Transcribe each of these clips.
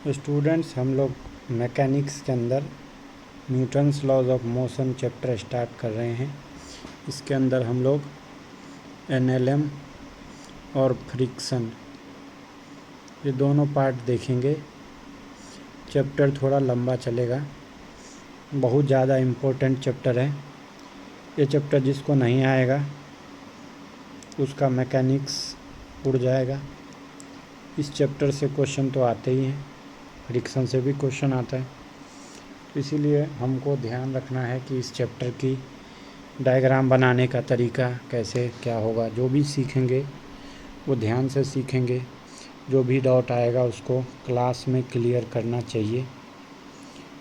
Students, हम लोग mechanics के अंदर Newton's laws of motion chapter start कर रहे हैं। इसके अंदर हम लोग एनएलएम और फ्रिक्शन ये दोनों पार्ट देखेंगे। चैप्टर थोड़ा लंबा चलेगा, बहुत ज़्यादा इम्पोर्टेंट चैप्टर है ये चैप्टर। जिसको नहीं आएगा उसका मैकेनिक्स उड़ जाएगा। इस चैप्टर से क्वेश्चन तो आते ही हैं, फ्रिक्शन से भी क्वेश्चन आता है, तो इसीलिए हमको ध्यान रखना है कि इस चैप्टर की डायग्राम बनाने का तरीका कैसे क्या होगा। जो भी सीखेंगे वो ध्यान से सीखेंगे, जो भी डाउट आएगा उसको क्लास में क्लियर करना चाहिए।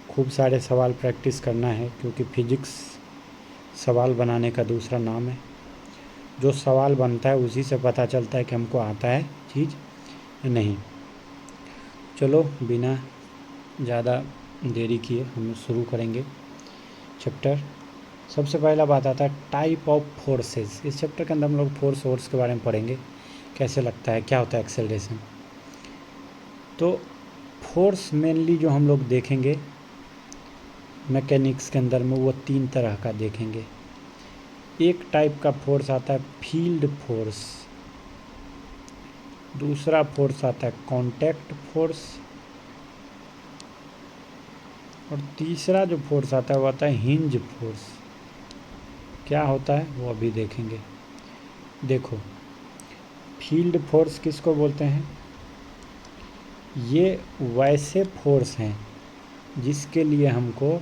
खूब सारे सवाल प्रैक्टिस करना है, क्योंकि फिजिक्स सवाल बनाने का दूसरा नाम है। जो सवाल बनता है उसी से पता चलता है कि हमको आता है चीज़ नहीं। चलो बिना ज़्यादा देरी किए हम शुरू करेंगे चैप्टर। सबसे पहला बात आता है टाइप ऑफ फोर्सेस। इस चैप्टर के अंदर हम लोग फोर्स के बारे में पढ़ेंगे, कैसे लगता है, क्या होता है एक्सेलरेशन। तो फोर्स मेनली जो हम लोग देखेंगे मैकेनिक्स के अंदर में वो 3 तरह का देखेंगे। एक टाइप का फोर्स आता है फील्ड फोर्स, दूसरा फोर्स आता है कांटेक्ट फोर्स, और तीसरा जो फोर्स आता है वो आता है हिंज फोर्स। क्या होता है वो अभी देखेंगे। देखो, फील्ड फोर्स किसको बोलते हैं? ये वैसे फोर्स हैं जिसके लिए हमको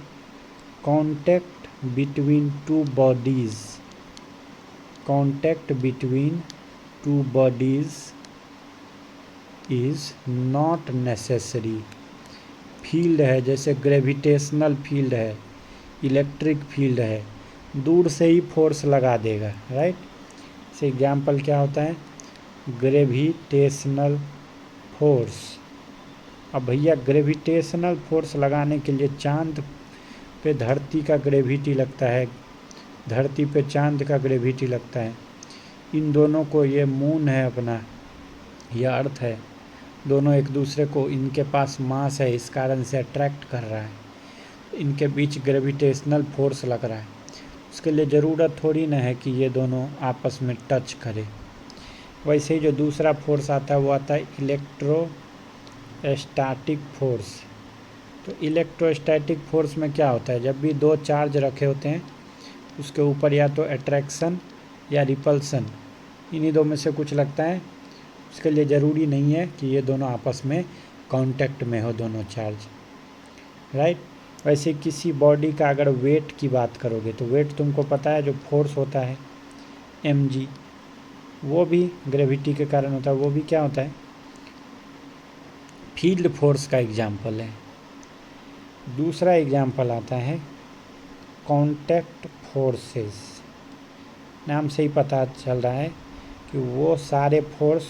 contact between two bodies is not necessary. Field है, जैसे ग्रेविटेशनल फील्ड है, इलेक्ट्रिक फील्ड है, दूर से ही फोर्स लगा देगा, राइट। से एग्जाम्पल क्या होता है? Gravitational force. अब भैया ग्रेविटेशनल फोर्स लगाने के लिए चांद पे धरती का ग्रेविटी लगता है, धरती पे चांद का ग्रेविटी लगता है। इन दोनों को, ये मून है अपना, यह अर्थ है, दोनों एक दूसरे को, इनके पास मास है, इस कारण से अट्रैक्ट कर रहा है। इनके बीच ग्रेविटेशनल फोर्स लग रहा है। उसके लिए ज़रूरत थोड़ी ना है कि ये दोनों आपस में टच करें। वैसे ही जो दूसरा फोर्स आता है वो आता है इलेक्ट्रोस्टैटिक फोर्स। तो इलेक्ट्रोस्टैटिक फोर्स में क्या होता है? जब भी 2 चार्ज रखे होते हैं उसके ऊपर या तो अट्रैक्शन या रिपल्सन, इन्हीं दो में से कुछ लगता है। उसके लिए ज़रूरी नहीं है कि ये दोनों आपस में कांटेक्ट में हो, दोनों चार्ज, राइट। वैसे किसी बॉडी का अगर वेट की बात करोगे तो वेट तुमको पता है, जो फोर्स होता है mg, वो भी ग्रेविटी के कारण होता है। वो भी क्या होता है? फील्ड फोर्स का एग्जाम्पल है। दूसरा एग्जाम्पल आता है कांटेक्ट फोर्सेस। नाम से ही पता चल रहा है कि वो सारे फोर्स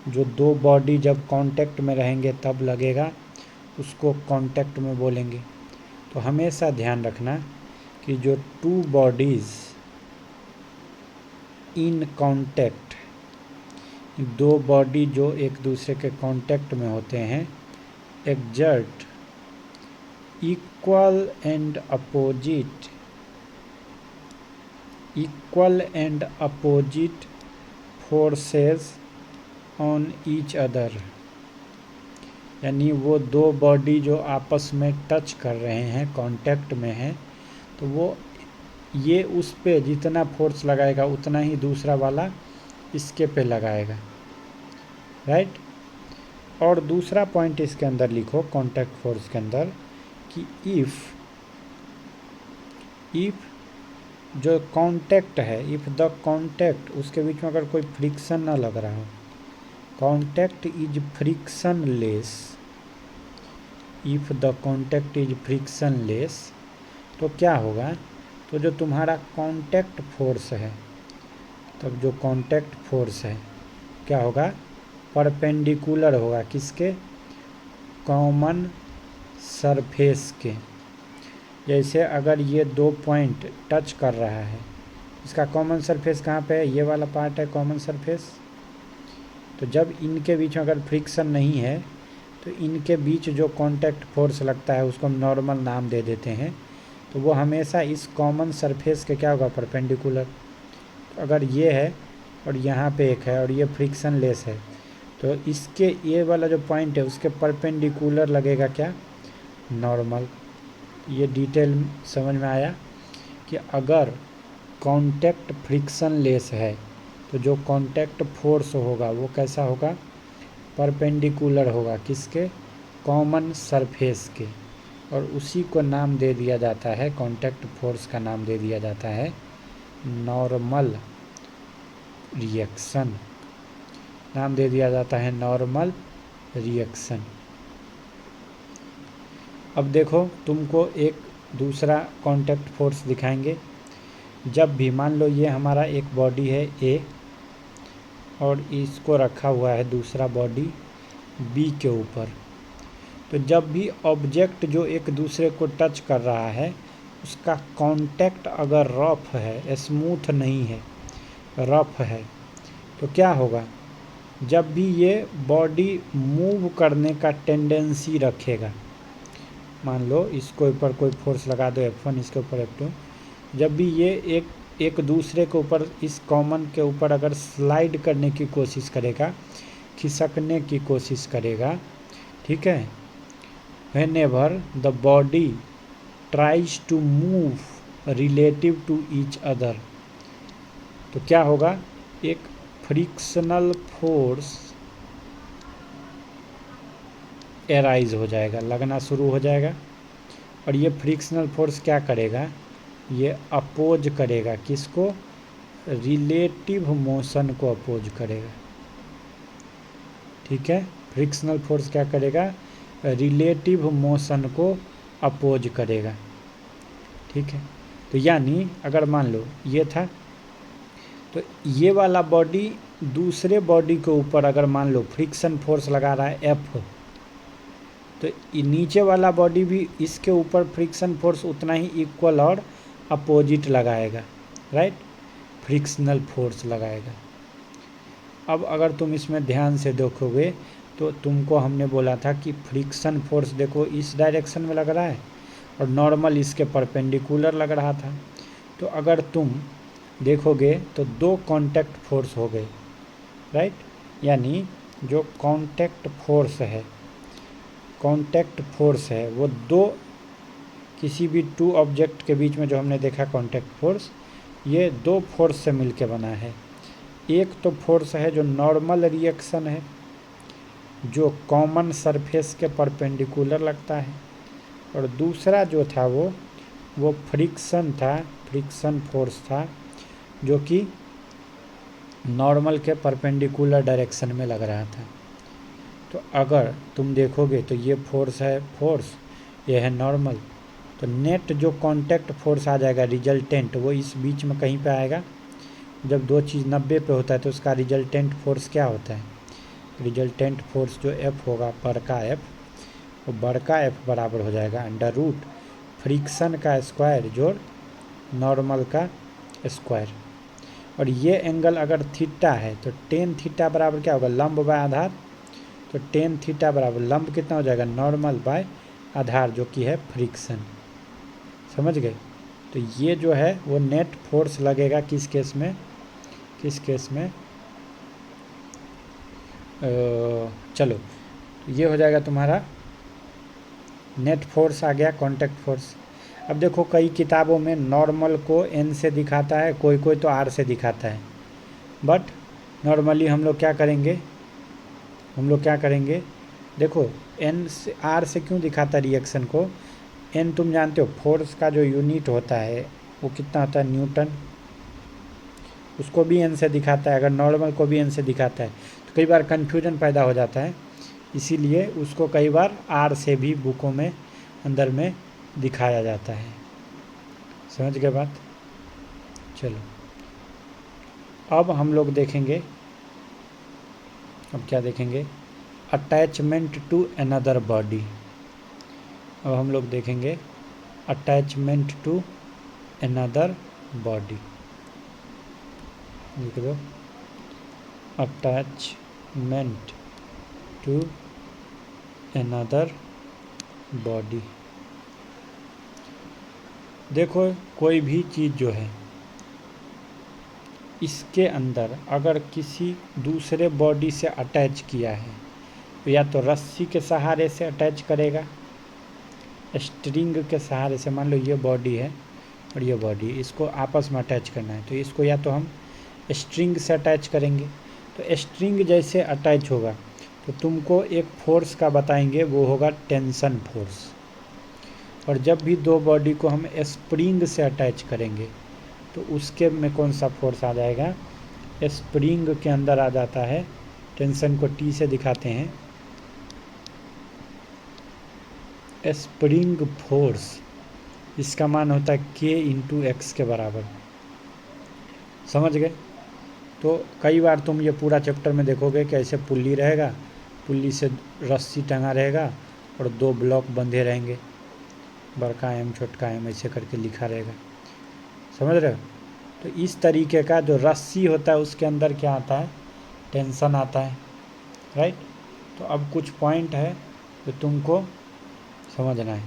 जो 2 बॉडी जब कांटेक्ट में रहेंगे तब लगेगा, उसको कांटेक्ट में बोलेंगे। तो हमेशा ध्यान रखना कि जो 2 बॉडीज़ इन कांटेक्ट, 2 बॉडी जो एक दूसरे के कांटेक्ट में होते हैं, exert equal and opposite forces on each other. यानी वो 2 बॉडी जो आपस में टच कर रहे हैं, कांटेक्ट में हैं, तो वो ये उस पे जितना फोर्स लगाएगा उतना ही दूसरा वाला इसके पे लगाएगा, राइट। और दूसरा पॉइंट इसके अंदर लिखो कांटेक्ट फोर्स के अंदर कि इफ़ जो कांटेक्ट है, इफ़ द कांटेक्ट, उसके बीच में अगर कोई फ्रिक्शन ना लग रहा हो, contact is frictionless, if the contact is frictionless, तो क्या होगा? तो जो तुम्हारा कांटेक्ट फोर्स है, तब जो कांटेक्ट फोर्स है क्या होगा? परपेंडिकुलर होगा किसके? कॉमन सरफेस के। जैसे अगर ये 2 पॉइंट टच कर रहा है, इसका कॉमन सरफेस कहाँ पे है? ये वाला पार्ट है कॉमन सरफेस। तो जब इनके बीच में अगर फ्रिक्शन नहीं है तो इनके बीच जो कांटेक्ट फोर्स लगता है उसको हम नॉर्मल नाम दे देते हैं, तो वो हमेशा इस कॉमन सरफेस के क्या होगा, परपेंडिकुलर। तो अगर ये है और यहाँ पे एक है और ये फ्रिक्शन लेस है, तो इसके ये वाला जो पॉइंट है उसके परपेंडिकुलर लगेगा क्या, नॉर्मल। ये डिटेल समझ में आया कि अगर कांटेक्ट फ्रिक्शन लेस है तो जो कांटेक्ट फोर्स होगा वो कैसा होगा, परपेंडिकुलर होगा, किसके, कॉमन सरफेस के। और उसी को नाम दे दिया जाता है, कांटेक्ट फोर्स का नाम दे दिया जाता है नॉर्मल रिएक्शन, नाम दे दिया जाता है नॉर्मल रिएक्शन। अब देखो तुमको एक दूसरा कांटेक्ट फोर्स दिखाएंगे। जब भी मान लो ये हमारा एक बॉडी है ए और इसको रखा हुआ है दूसरा बॉडी बी के ऊपर, तो जब भी ऑब्जेक्ट जो एक दूसरे को टच कर रहा है उसका कांटेक्ट अगर रफ है, स्मूथ नहीं है, रफ है, तो क्या होगा, जब भी ये बॉडी मूव करने का टेंडेंसी रखेगा, मान लो इसको ऊपर कोई फोर्स लगा दो F1, इसके ऊपर F2, जब भी ये एक दूसरे के ऊपर, इस कॉमन के ऊपर अगर स्लाइड करने की कोशिश करेगा, खिसकने की कोशिश करेगा, ठीक है, whenever the body tries to move relative to each other, तो क्या होगा, एक फ्रिक्शनल फोर्स एराइज हो जाएगा, लगना शुरू हो जाएगा। और ये फ्रिक्शनल फोर्स क्या करेगा, ये अपोज करेगा, किसको, रिलेटिव मोशन को अपोज करेगा। ठीक है, फ्रिक्शनल फोर्स क्या करेगा, रिलेटिव मोशन को अपोज करेगा। ठीक है, तो यानी अगर मान लो ये था, तो ये वाला बॉडी दूसरे बॉडी के ऊपर अगर मान लो फ्रिक्शन फोर्स लगा रहा है F, तो नीचे वाला बॉडी भी इसके ऊपर फ्रिक्शन फोर्स उतना ही इक्वल और अपोजिट लगाएगा, राइट, फ्रिक्शनल फोर्स लगाएगा। अब अगर तुम इसमें ध्यान से देखोगे तो तुमको हमने बोला था कि फ्रिक्शन फोर्स देखो इस डायरेक्शन में लग रहा है और नॉर्मल इसके परपेंडिकुलर लग रहा था। तो अगर तुम देखोगे तो दो कांटेक्ट फोर्स हो गए, राइट, यानी जो कांटेक्ट फोर्स है वो दो, किसी भी टू ऑब्जेक्ट के बीच में जो हमने देखा कांटेक्ट फोर्स, ये दो फोर्स से मिलके बना है। एक तो फोर्स है जो नॉर्मल रिएक्शन है, जो कॉमन सरफेस के परपेंडिकुलर लगता है, और दूसरा जो था वो फ्रिक्शन था, फ्रिक्शन फोर्स था, जो कि नॉर्मल के परपेंडिकुलर डायरेक्शन में लग रहा था। तो अगर तुम देखोगे तो ये फोर्स है, ये है नॉर्मल, तो नेट जो कांटेक्ट फोर्स आ जाएगा रिजल्टेंट, वो इस बीच में कहीं पे आएगा। जब दो चीज़ 90 पे होता है तो उसका रिजल्टेंट फोर्स क्या होता है, रिजल्टेंट फोर्स जो F होगा, बड़का F, वो बड़का F बराबर हो जाएगा अंडर रूट फ्रिक्शन का स्क्वायर जोड़ नॉर्मल का स्क्वायर। और ये एंगल अगर थीटा है तो टेन थीटा बराबर क्या होगा, लंब बाय आधार, तो टेन थीटा बराबर लंब कितना हो जाएगा, नॉर्मल बाय आधार, जो कि है फ्रिक्शन। समझ गए, तो ये जो है वो नेट फोर्स लगेगा किस केस में, चलो ये हो जाएगा तुम्हारा नेट फोर्स आ गया, कांटेक्ट फोर्स। अब देखो कई किताबों में नॉर्मल को N से दिखाता है, कोई तो R से दिखाता है, बट नॉर्मली हम लोग क्या करेंगे, देखो N से R से क्यों दिखाता है रिएक्शन को, N तुम जानते हो फोर्स का जो यूनिट होता है वो कितना होता है, न्यूटन, उसको भी N से दिखाता है, अगर नॉर्मल को भी N से दिखाता है तो कई बार कन्फ्यूजन पैदा हो जाता है, इसीलिए उसको कई बार R से भी बुकों में अंदर में दिखाया जाता है। समझ गए बात। चलो अब हम लोग देखेंगे, अब क्या देखेंगे, अटैचमेंट टू अनदर बॉडी। अब हम लोग देखेंगे अटैचमेंट टू अनदर बॉडी, लिख दो अटैचमेंट टू another body। देखो कोई भी चीज़ जो है इसके अंदर अगर किसी दूसरे बॉडी से अटैच किया है तो या तो रस्सी के सहारे से अटैच करेगा, स्ट्रिंग के सहारे से। मान लो ये बॉडी है और ये बॉडी, इसको आपस में अटैच करना है तो इसको या तो हम स्ट्रिंग से अटैच करेंगे। तो स्ट्रिंग जैसे अटैच होगा तो तुमको एक फोर्स का बताएंगे, वो होगा टेंशन फोर्स। और जब भी दो बॉडी को हम स्प्रिंग से अटैच करेंगे तो उसके में कौन सा फोर्स आ जाएगा? स्प्रिंग के अंदर आ जाता है, टेंशन को टी से दिखाते हैं, स्प्रिंग फोर्स। इसका मान होता है K/X के बराबर। समझ गए? तो कई बार तुम ये पूरा चैप्टर में देखोगे कि ऐसे पुल्ली रहेगा, पुल्ली से रस्सी टंगा रहेगा और दो ब्लॉक बंधे रहेंगे, बड़का एम छोटका एम ऐसे करके लिखा रहेगा। समझ रहे हो? तो इस तरीके का जो रस्सी होता है उसके अंदर क्या आता है? टेंशन आता है, राइट। तो अब कुछ पॉइंट है जो तुमको समझना है।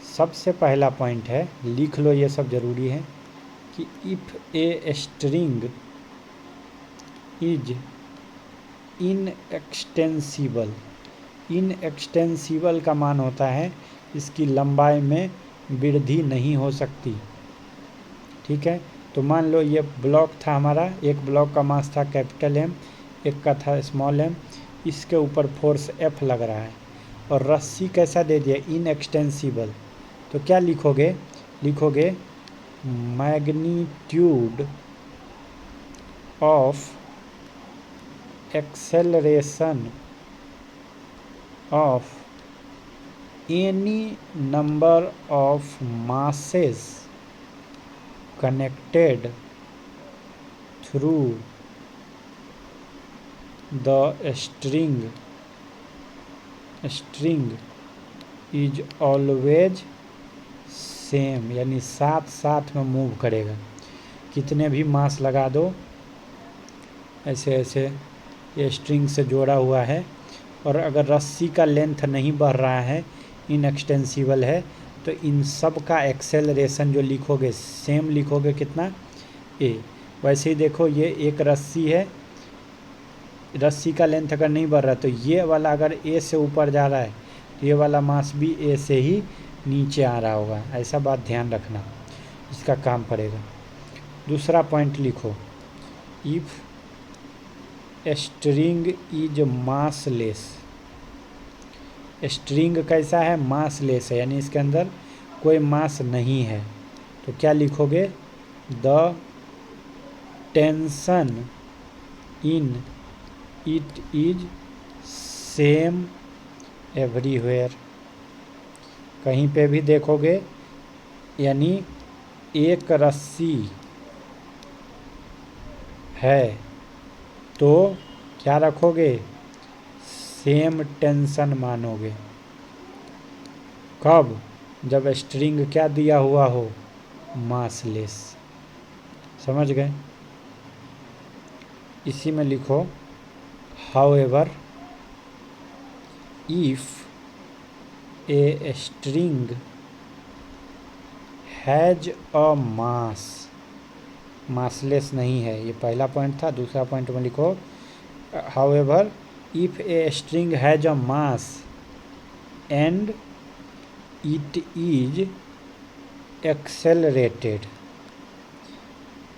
सबसे पहला पॉइंट है, लिख लो, ये सब ज़रूरी है, कि if a string is inextensible. Inextensible का मान होता है इसकी लंबाई में वृद्धि नहीं हो सकती। ठीक है, तो मान लो ये ब्लॉक था हमारा, एक ब्लॉक का मास था कैपिटल एम, एक का था स्मॉल एम, इसके ऊपर फोर्स एफ लग रहा है और रस्सी कैसा दे दिया? इनएक्सटेंसिबल। तो क्या लिखोगे? लिखोगे magnitude of acceleration of any number of masses connected through the string is always same, यानी साथ साथ में मूव करेगा। कितने भी मास लगा दो, ऐसे ऐसे ये स्ट्रिंग से जोड़ा हुआ है, और अगर रस्सी का लेंथ नहीं बढ़ रहा है, इनएक्सटेंसिबल है, तो इन सब का एक्सेलरेशन जो लिखोगे सेम लिखोगे, कितना? ए। वैसे ही देखो, ये एक रस्सी है, रस्सी का लेंथ अगर नहीं बढ़ रहा तो ये वाला अगर ए से ऊपर जा रहा है तो ये वाला मास भी ए से ही नीचे आ रहा होगा। ऐसा बात ध्यान रखना, इसका काम पड़ेगा। दूसरा पॉइंट लिखो, if string is massless. String कैसा है? मासलेस है, यानी इसके अंदर कोई मास नहीं है। तो क्या लिखोगे? The tension in it is same everywhere. कहीं पे भी देखोगे, यानी एक रस्सी है तो क्या रखोगे? सेम टेंशन मानोगे। कब? जब स्ट्रिंग क्या दिया हुआ हो? मासलेस। समझ गए? इसी में लिखो, however if a string has a mass. Massless नहीं है, ये पहला पॉइंट था। दूसरा पॉइंट में लिखो, however if a string has a mass and it is accelerated.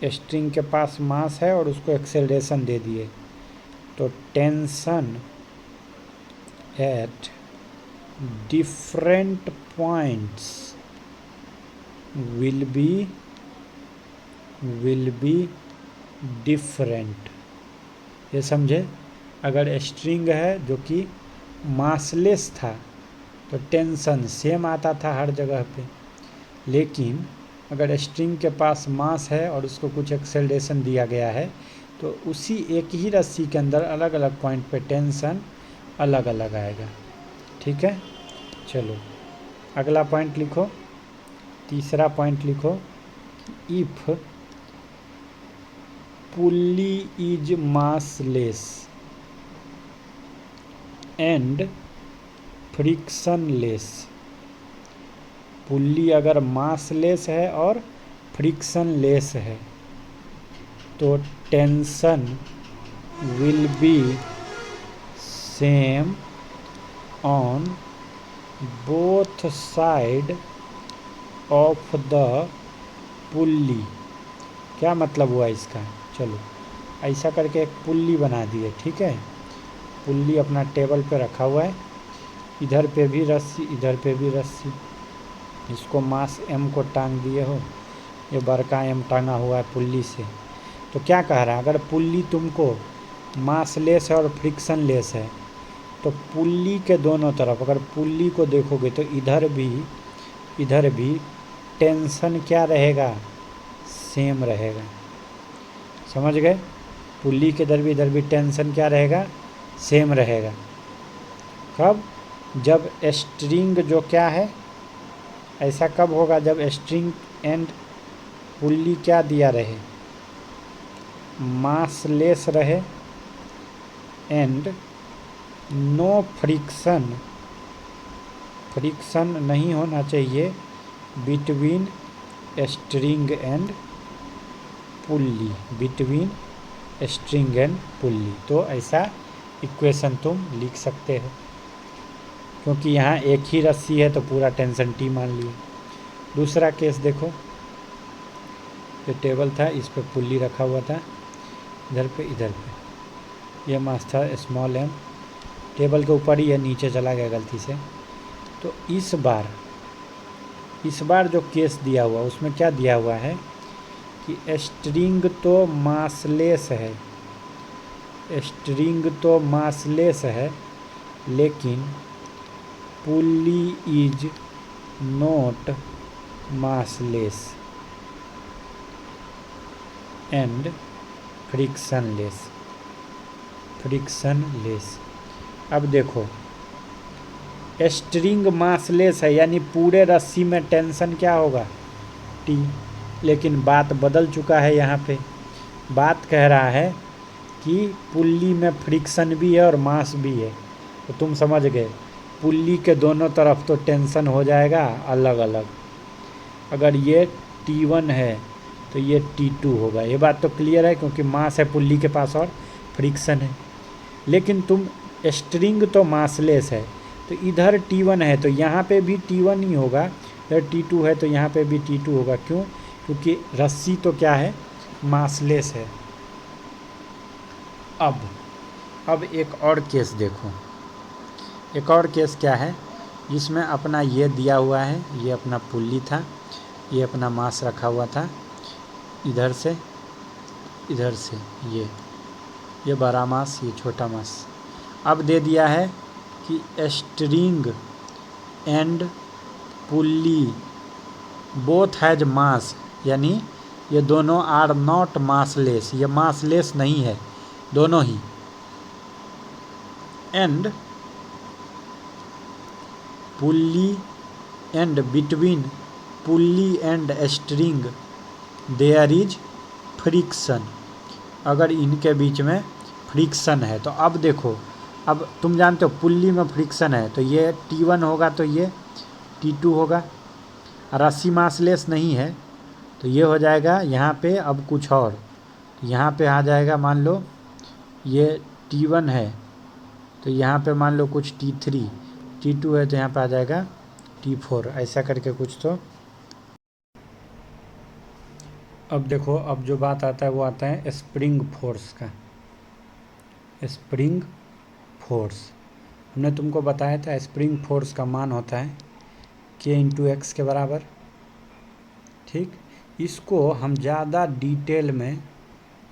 String के पास मास है और उसको एक्सेलरेशन दे दिए, तो tension at different points will be different. ये समझे? अगर स्ट्रिंग है जो कि मासलेस था तो टेंशन सेम आता था हर जगह पे, लेकिन अगर स्ट्रिंग के पास मास है और उसको कुछ एक्सेलरेशन दिया गया है तो उसी एक ही रस्सी के अंदर अलग अलग पॉइंट पे टेंशन अलग अलग आएगा। ठीक है, चलो अगला पॉइंट लिखो। तीसरा पॉइंट लिखो, if pulley is massless and frictionless. Pulley अगर मासलेस है और फ्रिक्शनलेस है तो tension will be same on both side of the pulley. क्या मतलब हुआ इसका? चलो ऐसा करके एक पुल्ली बना दिए, ठीक है। पुल्ली अपना टेबल पे रखा हुआ है, इधर पे भी रस्सी, इधर पे भी रस्सी। इसको मास एम को टांग दिए हो, ये बड़का एम टांगा हुआ है पुल्ली से। तो क्या कह रहा है, अगर पुल्ली तुमको मासलेस है और फ्रिक्शनलेस है तो पुल्ली के दोनों तरफ अगर पुल्ली को देखोगे तो इधर भी टेंशन क्या रहेगा? सेम रहेगा। समझ गए? पुल्ली के इधर भी टेंशन क्या रहेगा? सेम रहेगा। कब? जब स्ट्रिंग जो क्या है, ऐसा कब होगा? जब स्ट्रिंग एंड पुल्ली क्या दिया रहे? मासलेस रहे एंड नो फ्रिक्शन, फ्रिक्शन नहीं होना चाहिए between string and pulley, between string and pulley. तो ऐसा इक्वेशन तुम लिख सकते हो, क्योंकि यहाँ एक ही रस्सी है तो पूरा टेंशन टी मान लिए। दूसरा केस देखो, ये टेबल था, इस पे पुल्ली रखा हुआ था, इधर पे ये मास था स्मॉल एम, टेबल के ऊपर ही है, नीचे चला गया गलती से। तो इस बार जो केस दिया हुआ उसमें क्या दिया हुआ है कि स्ट्रिंग तो मासलेस है, स्ट्रिंग तो मासलेस है, लेकिन pulley is not massless and frictionless. अब देखो, स्ट्रिंग मासलेस है यानी पूरे रस्सी में टेंशन क्या होगा? टी। लेकिन बात बदल चुका है, यहाँ पे बात कह रहा है कि पुल्ली में फ्रिक्शन भी है और मास भी है। तो तुम समझ गए, पुल्ली के दोनों तरफ तो टेंशन हो जाएगा अलग अलग। अगर ये T1 है तो ये T2 होगा। ये बात तो क्लियर है, क्योंकि मास है पुल्ली के पास और फ्रिक्शन है। लेकिन तुम स्ट्रिंग तो मासलेस है, तो इधर T1 है तो यहाँ पे भी T1 ही होगा, इधर T2 है तो यहाँ पे भी T2 होगा। क्यों? क्योंकि रस्सी तो क्या है? मासलेस है। अब एक और केस देखो, एक और केस क्या है जिसमें अपना ये दिया हुआ है, ये अपना पुल्ली था, ये अपना मास रखा हुआ था, इधर से ये बड़ा मास, ये छोटा मास। अब दे दिया है कि string and pulley both has mass, यानी ये दोनों आर नॉट मासलेस, ये मासलेस नहीं है दोनों ही। And pulley and between pulley and string there is friction. अगर इनके बीच में फ्रिक्शन है तो अब देखो, अब तुम जानते हो पुल्ली में फ्रिक्शन है तो ये T1 होगा तो ये T2 होगा। रस्सी मासलेस नहीं है तो ये हो जाएगा यहाँ पे अब कुछ और, यहाँ पे आ जाएगा, मान लो ये T1 है तो यहाँ पे मान लो कुछ T3, T2 है तो यहाँ पे आ जाएगा T4, ऐसा करके कुछ। तो अब देखो, अब जो बात आता है वो आता है स्प्रिंग फोर्स का। स्प्रिंग फोर्स हमने तुमको बताया था, स्प्रिंग फोर्स का मान होता है K×X के बराबर। ठीक, इसको हम ज़्यादा डिटेल में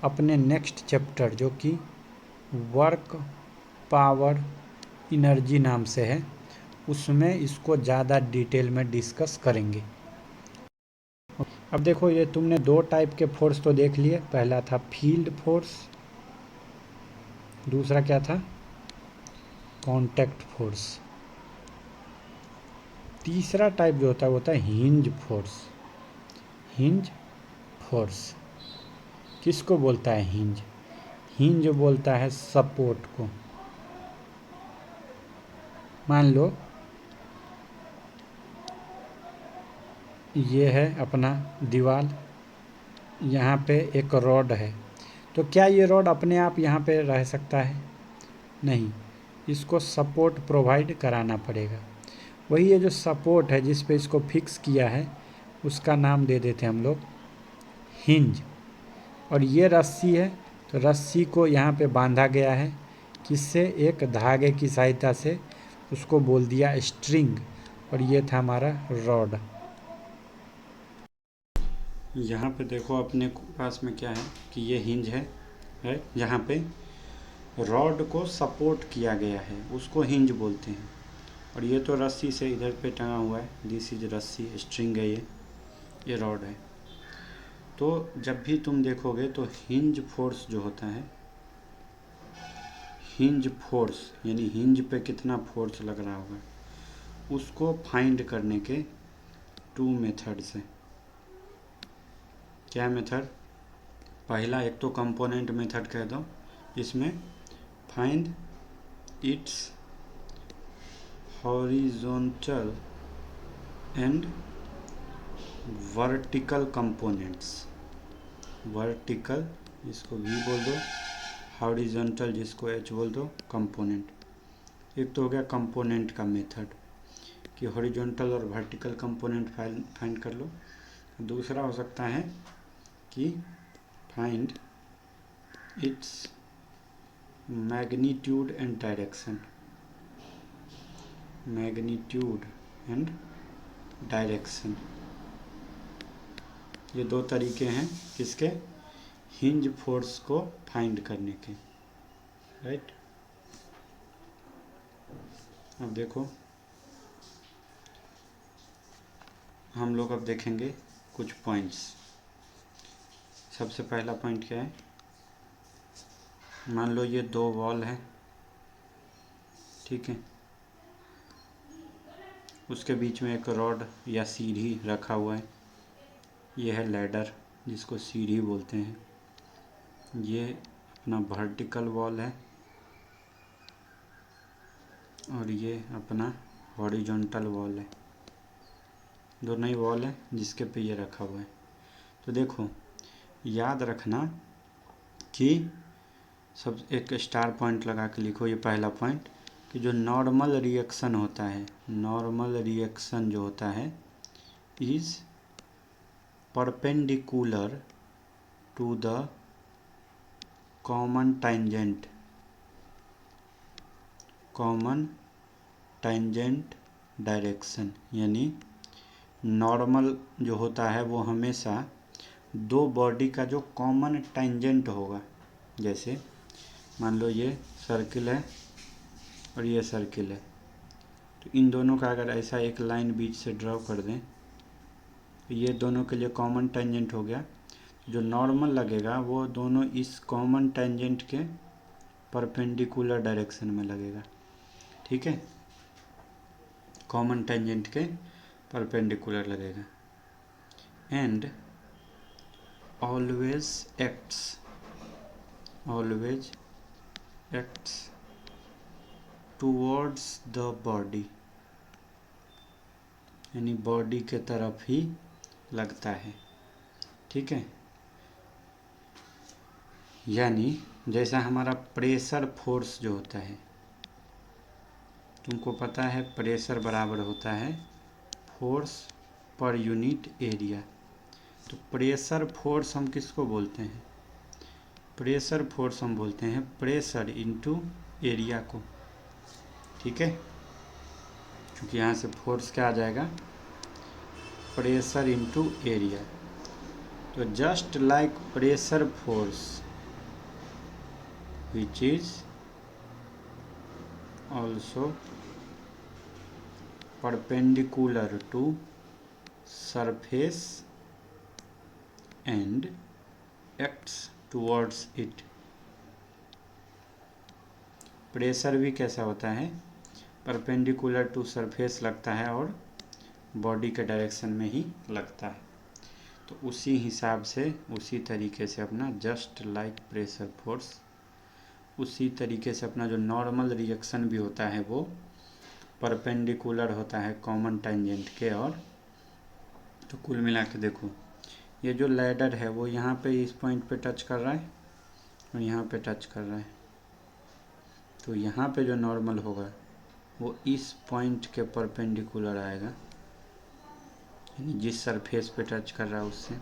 अपने नेक्स्ट चैप्टर जो कि वर्क पावर एनर्जी नाम से है, उसमें इसको ज़्यादा डिटेल में डिस्कस करेंगे। अब देखो, ये तुमने दो टाइप के फोर्स तो देख लिए, पहला था फील्ड फोर्स, दूसरा क्या था? Contact force. तीसरा टाइप जो होता है वो होता है हिंज फोर्स। हिंज फोर्स किसको बोलता है? हिंज। हिंज बोलता है सपोर्ट को। मान लो ये है अपना दीवार, यहाँ पे एक रॉड है। तो क्या ये रॉड अपने आप यहाँ पे रह सकता है? नहीं, इसको सपोर्ट प्रोवाइड कराना पड़ेगा। वही ये जो सपोर्ट है जिस पे इसको फिक्स किया है, उसका नाम दे देते हैं हम लोग हिंज। और ये रस्सी है, तो रस्सी को यहाँ पे बांधा गया है किससे? एक धागे की सहायता से, उसको बोल दिया स्ट्रिंग। और ये था हमारा रॉड। यहाँ पे देखो अपने पास में क्या है कि ये हिंज है जहाँ पे रॉड को सपोर्ट किया गया है, उसको हिंज बोलते हैं। और ये तो रस्सी से इधर पे टंगा हुआ है, दिस इज रस्सी, स्ट्रिंग है ये रॉड है। तो जब भी तुम देखोगे तो हिंज फोर्स जो होता है, हिंज फोर्स यानी हिंज पे कितना फोर्स लग रहा होगा, उसको फाइंड करने के 2 मेथड्स हैं। क्या मेथड? पहला एक तो कंपोनेंट मेथड कह दो, इसमें find its horizontal and vertical components. Vertical जिसको V बोल दो, हॉरिजॉन्टल जिसको H बोल दो, कंपोनेंट। एक तो हो गया कंपोनेंट का मेथड कि हॉरिजॉन्टल और वर्टिकल कंपोनेंट फाइंड कर लो। दूसरा हो सकता है कि find its magnitude and direction. Magnitude and direction, ये 2 तरीके हैं किसके? हिंज फोर्स को फाइंड करने के, राइट। अब देखो हम लोग अब देखेंगे कुछ पॉइंट्स। सबसे पहला पॉइंट क्या है? मान लो ये 2 वॉल है, ठीक है, उसके बीच में एक रॉड या सीढ़ी रखा हुआ है। ये है लैडर जिसको सीढ़ी बोलते हैं। ये अपना वर्टिकल वॉल है और ये अपना हॉरिजॉन्टल वॉल है। दोनों ही वॉल है जिसके पे ये रखा हुआ है। तो देखो याद रखना कि सब एक स्टार पॉइंट लगा के लिखो, ये पहला पॉइंट, कि जो नॉर्मल रिएक्शन होता है, नॉर्मल रिएक्शन जो होता है is perpendicular to the common tangent, common tangent direction. यानी नॉर्मल जो होता है वो हमेशा 2 बॉडी का जो कॉमन टेंजेंट होगा, जैसे मान लो ये सर्किल है और ये सर्किल है, तो इन दोनों का अगर ऐसा एक लाइन बीच से ड्रॉ कर दें तो ये दोनों के लिए कॉमन टेंजेंट हो गया। जो नॉर्मल लगेगा वो दोनों इस कॉमन टेंजेंट के परपेंडिकुलर डायरेक्शन में लगेगा, ठीक है, कॉमन टेंजेंट के परपेंडिकुलर लगेगा। And always acts towards the body, यानी बॉडी के तरफ ही लगता है, ठीक है। यानी जैसा हमारा प्रेशर फोर्स जो होता है, तुमको पता है प्रेशर बराबर होता है फोर्स पर यूनिट एरिया। तो प्रेशर फोर्स हम किसको बोलते हैं? प्रेशर फोर्स हम बोलते हैं प्रेशर इनटू एरिया को, ठीक है, क्योंकि यहाँ से फोर्स क्या आ जाएगा? Pressure into area. तो just like pressure force which is also perpendicular to surface and acts towards it. Pressure भी कैसा होता है? परपेंडिकुलर टू सरफेस लगता है और बॉडी के डायरेक्शन में ही लगता है। तो उसी हिसाब से, उसी तरीके से अपना जस्ट लाइक प्रेशर फोर्स, उसी तरीके से अपना जो नॉर्मल रिएक्शन भी होता है वो परपेंडिकुलर होता है कॉमन टेंजेंट के और तो कुल मिला के देखो, ये जो लैडर है वो यहाँ पे इस पॉइंट पे टच कर रहा है और यहाँ पे टच कर रहा है। तो यहाँ पे जो नॉर्मल होगा वो इस पॉइंट के परपेंडिकुलर आएगा, यानी जिस सरफेस पे टच कर रहा है उससे।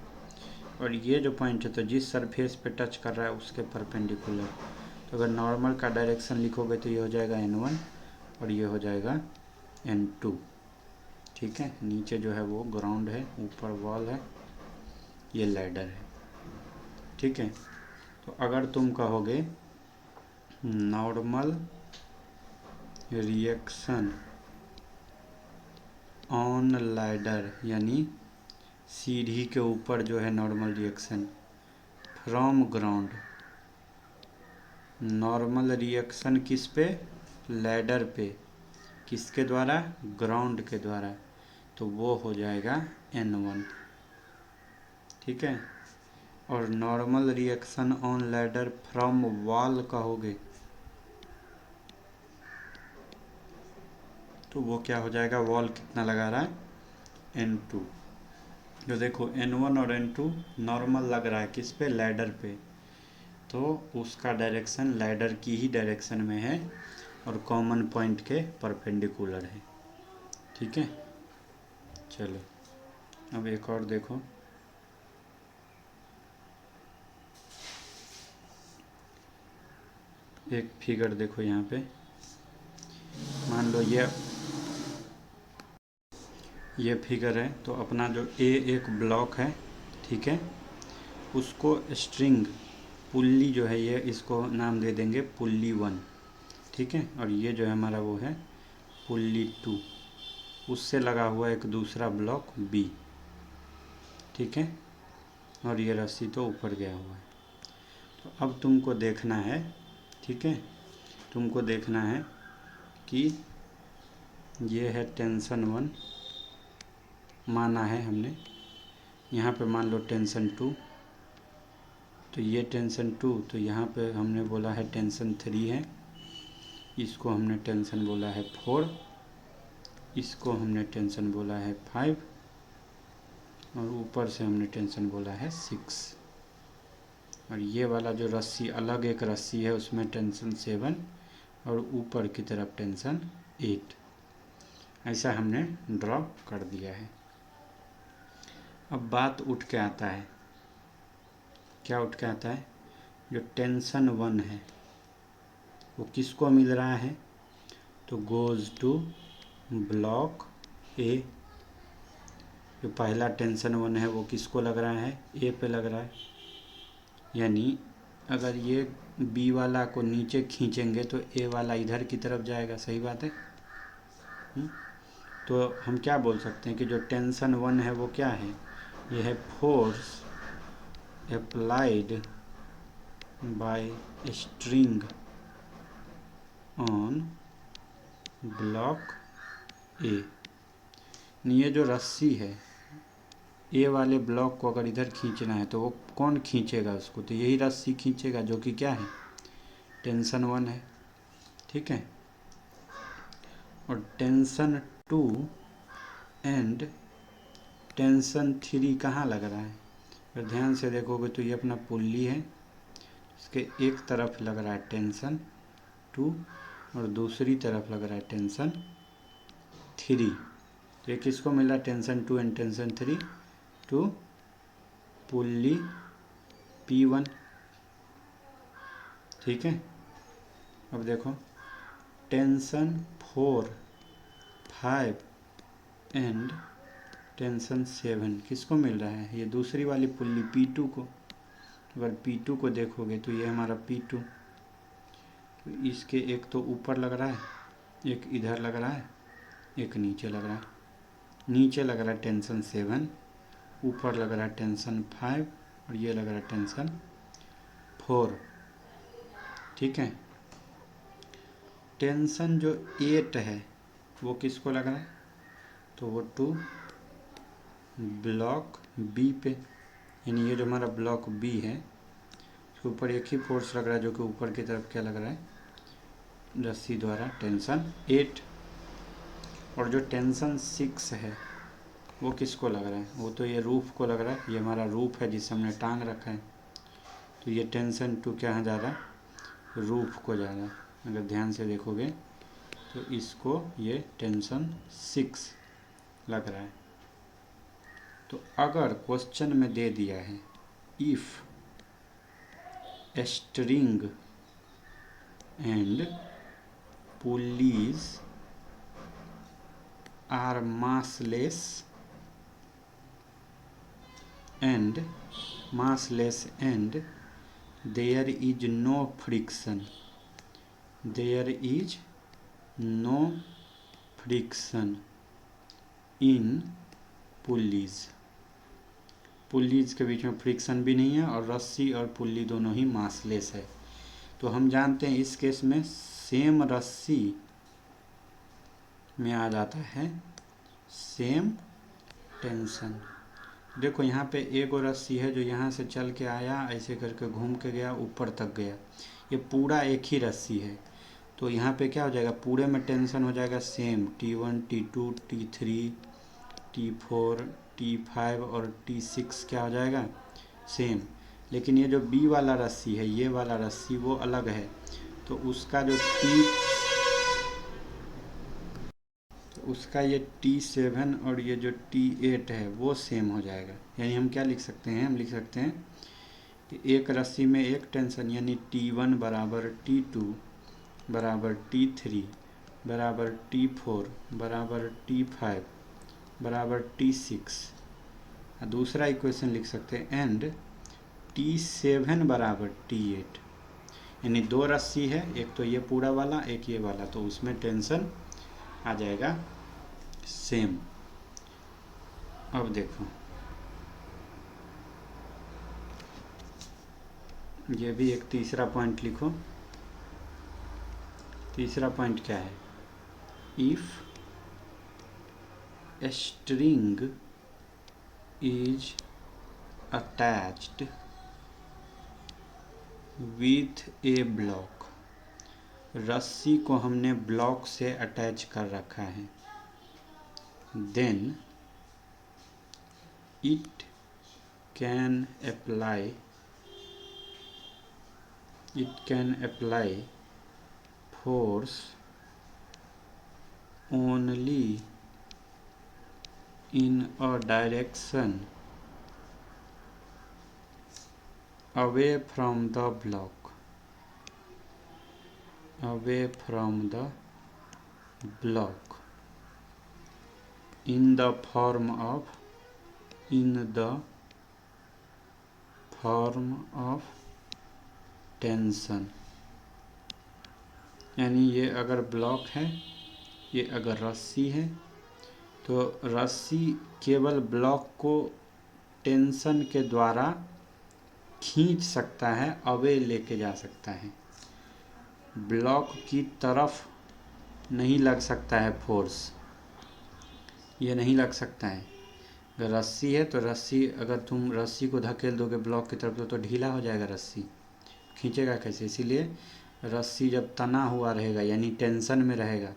और ये जो पॉइंट है तो जिस सरफेस पे टच कर रहा है उसके परपेंडिकुलर। तो अगर नॉर्मल का डायरेक्शन लिखोगे तो ये हो जाएगा n1 और ये हो जाएगा n2। ठीक है, नीचे जो है वो ग्राउंड है, ऊपर वॉल है, ये लैडर है। ठीक है, तो अगर तुम कहोगे नॉर्मल रिएक्शन ऑन लैडर, यानी सीढ़ी के ऊपर जो है normal reaction from ground. Normal reaction किस पे? लैडर पे। किसके द्वारा? ग्राउंड के द्वारा। तो वो हो जाएगा n1। ठीक है, और normal reaction on ladder from wall कहोगे तो वो क्या हो जाएगा? वॉल कितना लगा रहा है? n2। जो देखो n1 और n2 नॉर्मल लग रहा है किस पे? लैडर पे। तो उसका डायरेक्शन लैडर की ही डायरेक्शन में है और कॉमन पॉइंट के परपेंडिकुलर है। ठीक है, चलो अब एक और देखो। एक फिगर देखो यहाँ पे, मान लो ये फिगर है। तो अपना जो एक ब्लॉक है, ठीक है, उसको स्ट्रिंग पुल्ली जो है ये, इसको नाम दे देंगे पुल्ली 1। ठीक है, और ये जो है हमारा वो है पुल्ली 2। उससे लगा हुआ एक दूसरा ब्लॉक B। ठीक है, और ये रस्सी तो ऊपर गया हुआ है। तो अब तुमको देखना है, ठीक है, तुमको देखना है कि ये है टेंशन 1 माना है हमने, यहाँ पे मान लो टेंशन 2। तो ये टेंशन 2, तो यहाँ पे हमने बोला है टेंशन 3 है, इसको हमने टेंशन बोला है 4, इसको हमने टेंशन बोला है 5, और ऊपर से हमने टेंशन बोला है 6। और ये वाला जो रस्सी, अलग एक रस्सी है, उसमें टेंशन 7 और ऊपर की तरफ टेंशन 8। ऐसा हमने ड्रॉ कर दिया है। अब बात उठ के आता है, क्या उठ के आता है? जो टेंशन 1 है वो किसको मिल रहा है? तो गोज़ टू ब्लॉक A। जो पहला टेंशन 1 है वो किसको लग रहा है? A पे लग रहा है। यानी अगर ये B वाला को नीचे खींचेंगे तो A वाला इधर की तरफ जाएगा। सही बात है। तो हम क्या बोल सकते हैं कि जो टेंशन 1 है वो क्या है? ये है force applied by string on block A। ये जो रस्सी है, ए वाले ब्लॉक को अगर इधर खींचना है तो वो कौन खींचेगा उसको? तो यही रस्सी खींचेगा, जो कि क्या है? टेंशन 1 है। ठीक है, और टेंशन 2 एंड टेंशन 3 कहाँ लग रहा है? अगर ध्यान से देखोगे तो ये अपना पुल्ली है, इसके एक तरफ लग रहा है टेंशन 2 और दूसरी तरफ लग रहा है टेंशन 3। तो ये किसको मिल रहा है? Tension 2 and tension 3 to pulley P1। ठीक है, अब देखो टेंशन 4, 5 एंड टेंशन 7 किसको मिल रहा है? ये दूसरी वाली पुल्ली P2 को। अगर P2 को देखोगे तो ये हमारा P2, तो इसके एक तो ऊपर लग रहा है, एक इधर लग रहा है, एक नीचे लग रहा है। नीचे लग रहा है टेंशन 7, ऊपर लग रहा है टेंशन 5 और ये लग रहा है टेंशन 4। ठीक है, टेंशन जो 8 है वो किसको लग रहा है? तो वो टू ब्लॉक B पे। यानी ये जो हमारा ब्लॉक B है उसके ऊपर एक ही फोर्स लग रहा है, जो कि ऊपर की तरफ क्या लग रहा है? रस्सी द्वारा टेंशन 8। और जो टेंशन 6 है वो किसको लग रहा है? वो तो ये रूफ को लग रहा है, ये हमारा रूफ है जिसे हमने टांग रखा है, तो ये टेंशन टू क्या जा रहा है? रूफ को जा रहा है। अगर ध्यान से देखोगे तो इसको ये टेंशन 6 लग रहा है। तो अगर क्वेश्चन में दे दिया है if string and pulleys are massless and there is no friction, in pulleys के बीच में फ्रिक्शन भी नहीं है और रस्सी और पुल्ली दोनों ही मासलेस है। तो हम जानते हैं इस केस में सेम रस्सी में आ जाता है सेम टेंशन। देखो यहाँ पे एक और रस्सी है जो यहाँ से चल के आया, ऐसे करके घूम के गया, ऊपर तक गया, ये पूरा एक ही रस्सी है। तो यहाँ पे क्या हो जाएगा? पूरे में टेंशन हो जाएगा same, T1 T2 T3 T4 T5 और T6 क्या हो जाएगा? सेम। लेकिन ये जो B वाला रस्सी है, ये वाला रस्सी वो अलग है, तो उसका जो उसका ये T7 और ये जो T8 है वो सेम हो जाएगा। यानी हम क्या लिख सकते हैं? हम लिख सकते हैं कि एक रस्सी में एक टेंशन यानी T1 बराबर T2 बराबर T3 बराबर T4 बराबर T5 बराबर T6। दूसरा इक्वेशन लिख सकते हैं एंड T7 बराबर T8। यानी दो रस्सी है, एक तो ये पूरा वाला, एक ये वाला, तो उसमें टेंशन आ जाएगा सेम। अब देखो ये भी एक तीसरा पॉइंट लिखो। तीसरा पॉइंट क्या है? If string is attached with a block, रस्सी को हमने ब्लॉक से अटैच कर रखा है, then it can apply force only in a direction away from the block, in the form of tension। यानी ये अगर ब्लॉक है, ये अगर रस्सी है, तो रस्सी केवल ब्लॉक को टेंशन के द्वारा खींच सकता है, अवे लेके जा सकता है, ब्लॉक की तरफ नहीं लग सकता है फोर्स, ये नहीं लग सकता है। अगर रस्सी है तो रस्सी, अगर तुम रस्सी को धकेल दोगे ब्लॉक की तरफ तो ढीला हो जाएगा, रस्सी खींचेगा कैसे? इसीलिए रस्सी जब तना हुआ रहेगा यानी टेंशन में रहेगा,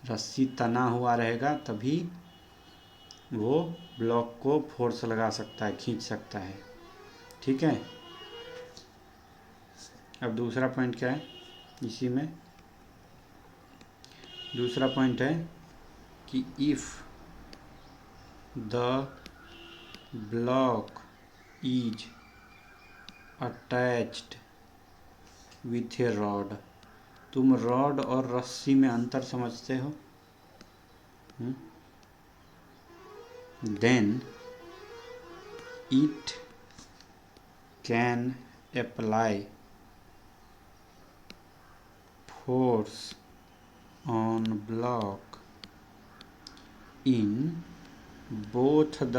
रस्सी तना हुआ रहेगा, तभी वो ब्लॉक को फोर्स लगा सकता है, खींच सकता है। ठीक है। अब दूसरा पॉइंट क्या है इसी में? दूसरा पॉइंट है कि if the block is attached with a rod. तुम रॉड और रस्सी में अंतर समझते हो? Then it can apply force on block in both the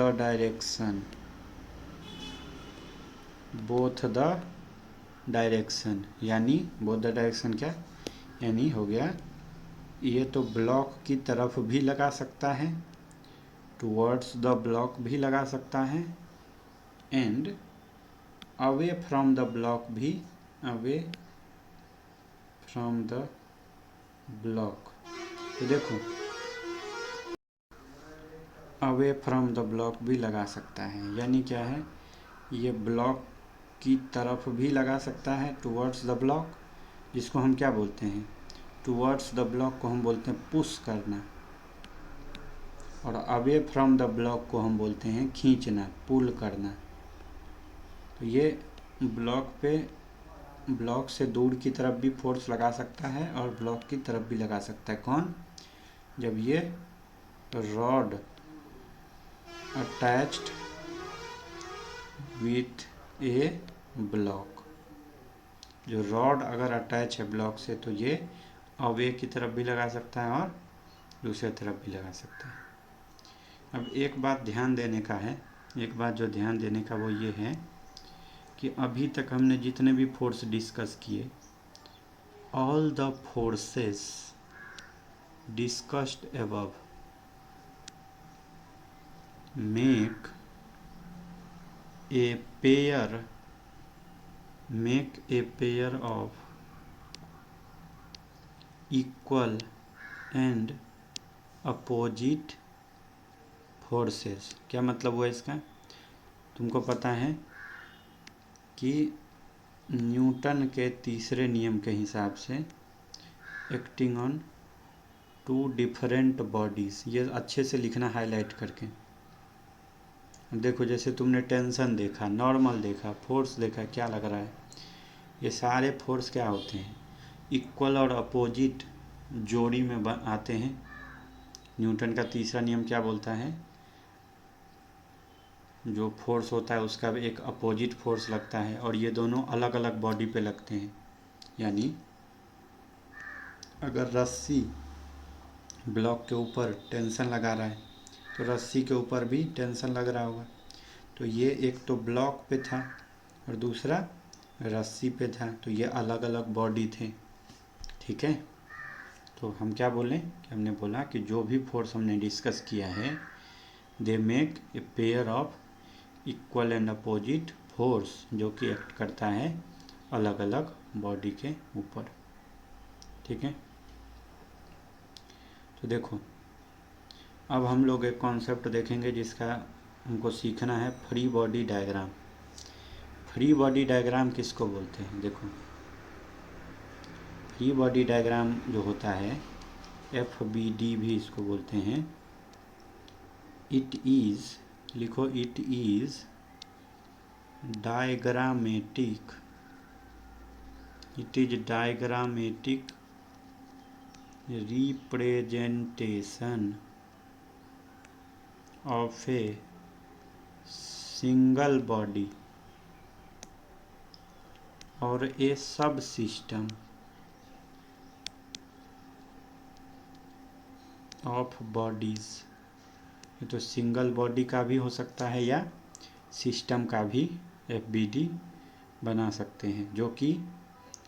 direction, यानी बोथ द डायरेक्शन क्या? यानी हो गया ये तो ब्लॉक की तरफ भी लगा सकता है, टुवर्ड्स द ब्लॉक भी लगा सकता है, and away from the block भी, अवे फ्रॉम द ब्लॉक। तो देखो अवे फ्रॉम द ब्लॉक भी लगा सकता है। यानी क्या है, ये ब्लॉक की तरफ भी लगा सकता है, टुवर्ड्स द ब्लॉक, जिसको हम क्या बोलते हैं, टुवर्ड्स द ब्लॉक को हम बोलते हैं पुश करना, और अवे फ्रॉम द ब्लॉक को हम बोलते हैं खींचना, पुल करना। तो ये ब्लॉक से दूर की तरफ भी फोर्स लगा सकता है और ब्लॉक की तरफ भी लगा सकता है। कौन? जब ये rod attached with a block, जो रॉड अगर अटैच है ब्लॉक से तो ये अवे की तरफ भी लगा सकता है और दूसरे तरफ भी लगा सकता है। अब एक बात ध्यान देने का है, एक बात जो ध्यान देने का वो ये है कि अभी तक हमने जितने भी फोर्स डिस्कस किए, all the forces discussed above make a pair of equal and opposite forces. क्या मतलब हुआ इसका? तुमको पता है कि न्यूटन के तीसरे नियम के हिसाब से acting on two different bodies, ये अच्छे से लिखना हाईलाइट करके। देखो जैसे तुमने टेंशन देखा, नॉर्मल देखा, फोर्स देखा, क्या लग रहा है? ये सारे फोर्स क्या होते हैं, इक्वल और अपोजिट जोड़ी में आते हैं। न्यूटन का तीसरा नियम क्या बोलता है, जो फोर्स होता है उसका भी एक अपोजिट फोर्स लगता है, और ये दोनों अलग अलग बॉडी पे लगते हैं। यानी अगर रस्सी ब्लॉक के ऊपर टेंशन लगा रहा है तो रस्सी के ऊपर भी टेंशन लग रहा होगा। तो ये एक तो ब्लॉक पे था और दूसरा रस्सी पे था, तो ये अलग अलग बॉडी थे। ठीक है, तो हम क्या बोलें कि हमने बोला कि जो भी फोर्स हमने डिस्कस किया है, they make a pair of equal and opposite force, जो कि एक्ट करता है अलग अलग बॉडी के ऊपर। ठीक है, तो देखो अब हम लोग एक कॉन्सेप्ट देखेंगे जिसका हमको सीखना है, free body diagram. Free body diagram किसको बोलते हैं? देखो फ्री बॉडी डायग्राम जो होता है, FBD भी इसको बोलते हैं। इट इज़, लिखो, it is diagrammatic, it is diagrammatic representation of a single body और ए सब सिस्टम ऑफ बॉडीज़। ये तो सिंगल बॉडी का भी हो सकता है या सिस्टम का भी FBD बना सकते हैं, जो कि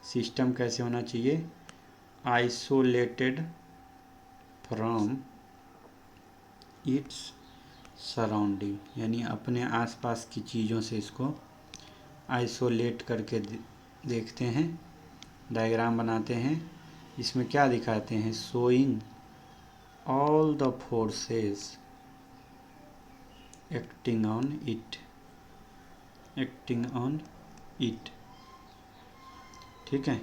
सिस्टम कैसे होना चाहिए, आइसोलेटेड फ्रॉम इट्स सराउंडिंग, यानी अपने आसपास की चीज़ों से इसको आइसोलेट करके देखते हैं, डायग्राम बनाते हैं। इसमें क्या दिखाते हैं, showing all the forces acting on it, acting on it. ठीक है,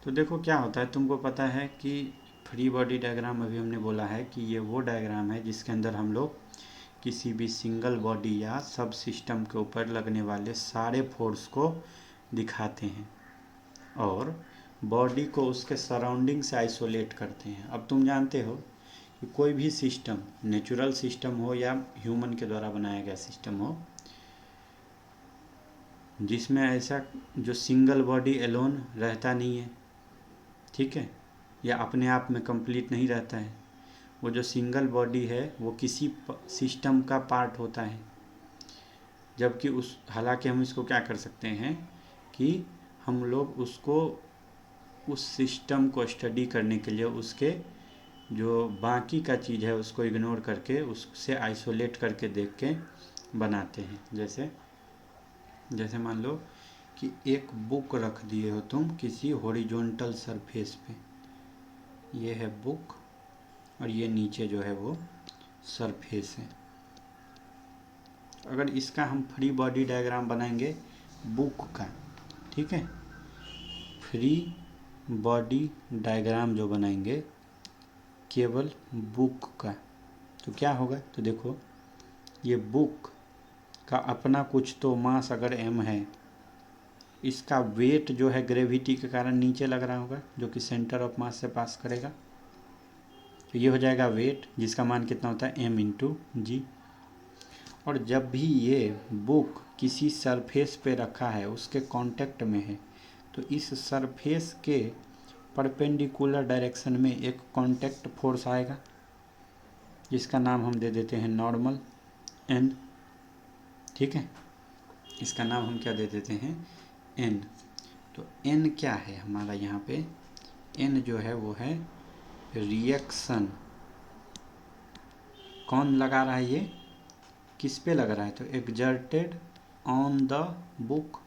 तो देखो क्या होता है, तुमको पता है कि फ्री बॉडी डायग्राम अभी हमने बोला है कि ये वो डायग्राम है जिसके अंदर हम लोग किसी भी सिंगल बॉडी या सब सिस्टम के ऊपर लगने वाले सारे फोर्स को दिखाते हैं और बॉडी को उसके सराउंडिंग से आइसोलेट करते हैं। अब तुम जानते हो कि कोई भी सिस्टम, नेचुरल सिस्टम हो या ह्यूमन के द्वारा बनाया गया सिस्टम हो, जिसमें ऐसा जो सिंगल बॉडी एलोन रहता नहीं है, ठीक है, या अपने आप में कंप्लीट नहीं रहता है, वो जो सिंगल बॉडी है वो किसी सिस्टम का पार्ट होता है। जबकि हालांकि हम इसको क्या कर सकते हैं कि हम लोग उसको, उस सिस्टम को स्टडी करने के लिए उसके जो बाकी का चीज़ है उसको इग्नोर करके, उससे आइसोलेट करके देख के बनाते हैं। जैसे मान लो कि एक बुक रख दिए हो तुम किसी हॉरिजॉन्टल सरफेस पे, ये है बुक और ये नीचे जो है वो सरफेस है। अगर इसका हम फ्री बॉडी डायग्राम बनाएंगे बुक का, ठीक है, फ्री बॉडी डायग्राम जो बनाएंगे केवल बुक का, तो क्या होगा, तो देखो ये बुक का अपना कुछ तो मास अगर m है, इसका वेट जो है ग्रेविटी के कारण नीचे लग रहा होगा, जो कि सेंटर ऑफ मास से पास करेगा, तो ये हो जाएगा वेट, जिसका मान कितना होता है m/g। और जब भी ये बुक किसी सरफेस पे रखा है, उसके कांटेक्ट में है, तो इस सरफेस के परपेंडिकुलर डायरेक्शन में एक कांटेक्ट फोर्स आएगा, जिसका नाम हम दे देते हैं नॉर्मल n, ठीक है, इसका नाम हम क्या दे देते हैं n। तो n क्या है हमारा यहाँ पे, n जो है वो है रिएक्शन। कौन लगा रहा है, ये किस पे लग रहा है, तो एक्सर्टेड ऑन द बुक,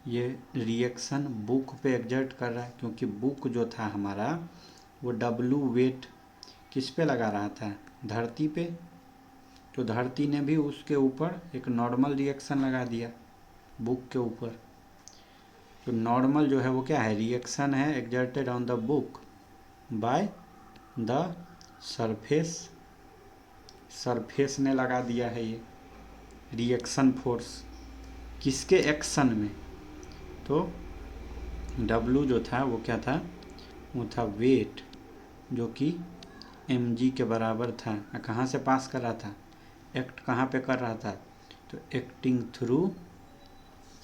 ये रिएक्शन बुक पे एग्जर्ट कर रहा है, क्योंकि बुक जो था हमारा वो W वेट किस पे लगा रहा था, धरती पे, तो धरती ने भी उसके ऊपर एक नॉर्मल रिएक्शन लगा दिया बुक के ऊपर। तो नॉर्मल जो है वो क्या है, रिएक्शन है exerted on the book by the surface, surface ने लगा दिया है ये रिएक्शन फोर्स, किसके एक्शन में, तो W जो था वो क्या था, वो था वेट, जो कि mg के बराबर था। कहाँ से पास कर रहा था, एक्ट कहाँ पे कर रहा था, तो acting through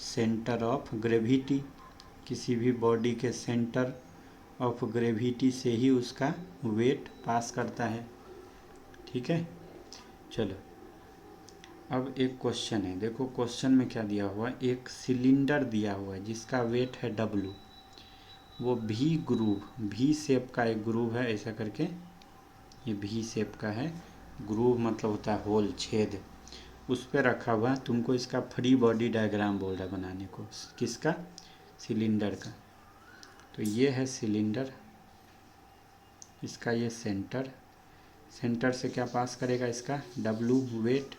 centre of gravity, किसी भी बॉडी के सेंटर ऑफ ग्रेविटी से ही उसका वेट पास करता है, ठीक है। चलो अब एक क्वेश्चन है, देखो क्वेश्चन में क्या दिया हुआ है, एक सिलेंडर दिया हुआ है जिसका वेट है W, वो V ग्रूव, V शेप का एक ग्रूव है, ऐसा करके ये V शेप का है, ग्रूव मतलब होता है होल, छेद, उस पर रखा हुआ। तुमको इसका फ्री बॉडी डायग्राम बोल रहा है बनाने को, किसका, सिलेंडर का। तो ये है सिलेंडर, इसका ये सेंटर, सेंटर से क्या पास करेगा, इसका W वेट,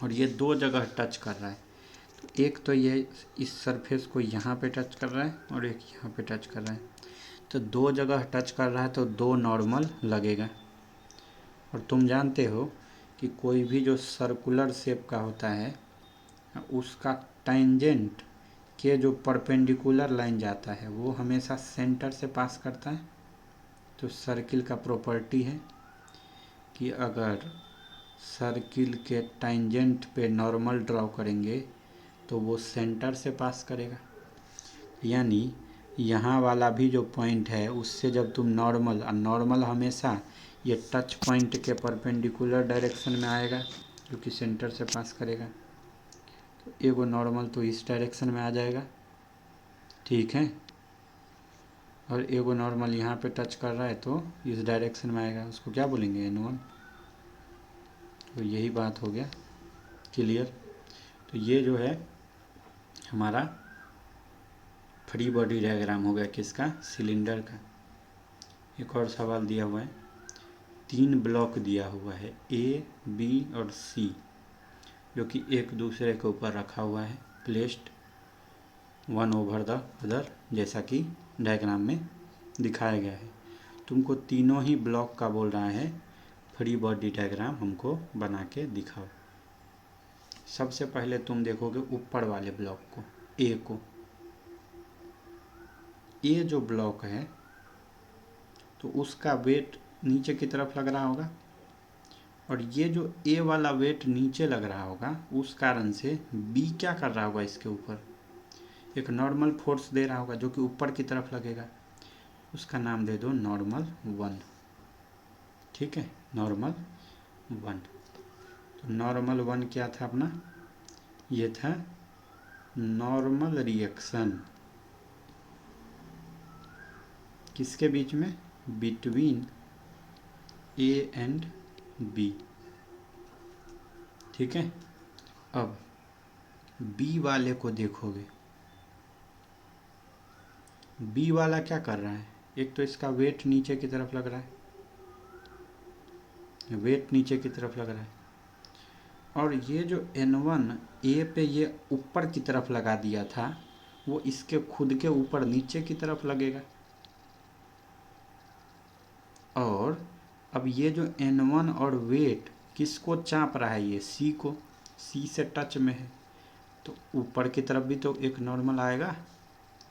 और ये दो जगह टच कर रहा है, तो एक तो ये इस सरफेस को यहाँ पे टच कर रहा है और एक यहाँ पे टच कर रहा है, तो दो जगह टच कर रहा है तो दो नॉर्मल लगेगा। और तुम जानते हो कि कोई भी जो सर्कुलर शेप का होता है उसका टेंजेंट के जो परपेंडिकुलर लाइन जाता है वो हमेशा सेंटर से पास करता है। तो सर्किल का प्रॉपर्टी है कि अगर सर्किल के टेंजेंट पे नॉर्मल ड्रॉ करेंगे तो वो सेंटर से पास करेगा, यानी यहाँ वाला भी जो पॉइंट है उससे जब तुम नॉर्मल, और नॉर्मल हमेशा ये टच पॉइंट के परपेंडिकुलर डायरेक्शन में आएगा जो कि सेंटर से पास करेगा, तो एगो नॉर्मल तो इस डायरेक्शन में आ जाएगा, ठीक है, और एगो नॉर्मल यहाँ पे टच कर रहा है तो इस डायरेक्शन में आएगा, उसको क्या बोलेंगे n1। तो यही बात हो गया क्लियर। तो ये जो है हमारा फ्री बॉडी डायग्राम हो गया, किसका, सिलेंडर का। एक और सवाल दिया हुआ है, 3 ब्लॉक दिया हुआ है A, B और C, जो कि एक दूसरे के ऊपर रखा हुआ है, placed one over the other, जैसा कि डायग्राम में दिखाया गया है। तुमको तीनों ही ब्लॉक का बोल रहा है फ्री बॉडी डायग्राम हमको बना के दिखाओ। सबसे पहले तुम देखोगे ऊपर वाले ब्लॉक को, A को, A जो ब्लॉक है तो उसका वेट नीचे की तरफ लग रहा होगा, और ये जो A वाला वेट नीचे लग रहा होगा उस कारण से B क्या कर रहा होगा, इसके ऊपर एक नॉर्मल फोर्स दे रहा होगा जो कि ऊपर की तरफ लगेगा, उसका नाम दे दो नॉर्मल 1, ठीक है, नॉर्मल 1। तो नॉर्मल 1 क्या था अपना, ये था नॉर्मल रिएक्शन, किसके बीच में, बिटवीन A एंड B, ठीक है। अब B वाले को देखोगे, B वाला क्या कर रहा है, एक तो इसका वेट नीचे की तरफ लग रहा है, वेट नीचे की तरफ लग रहा है। और ये जो N1 ए पे ये ऊपर की तरफ लगा दिया था, वो इसके खुद के ऊपर नीचे की तरफ लगेगा। और अब ये जो N1 और वेट किसको चाप रहा है, ये C को, C से टच में है, तो ऊपर की तरफ भी तो एक नॉर्मल आएगा।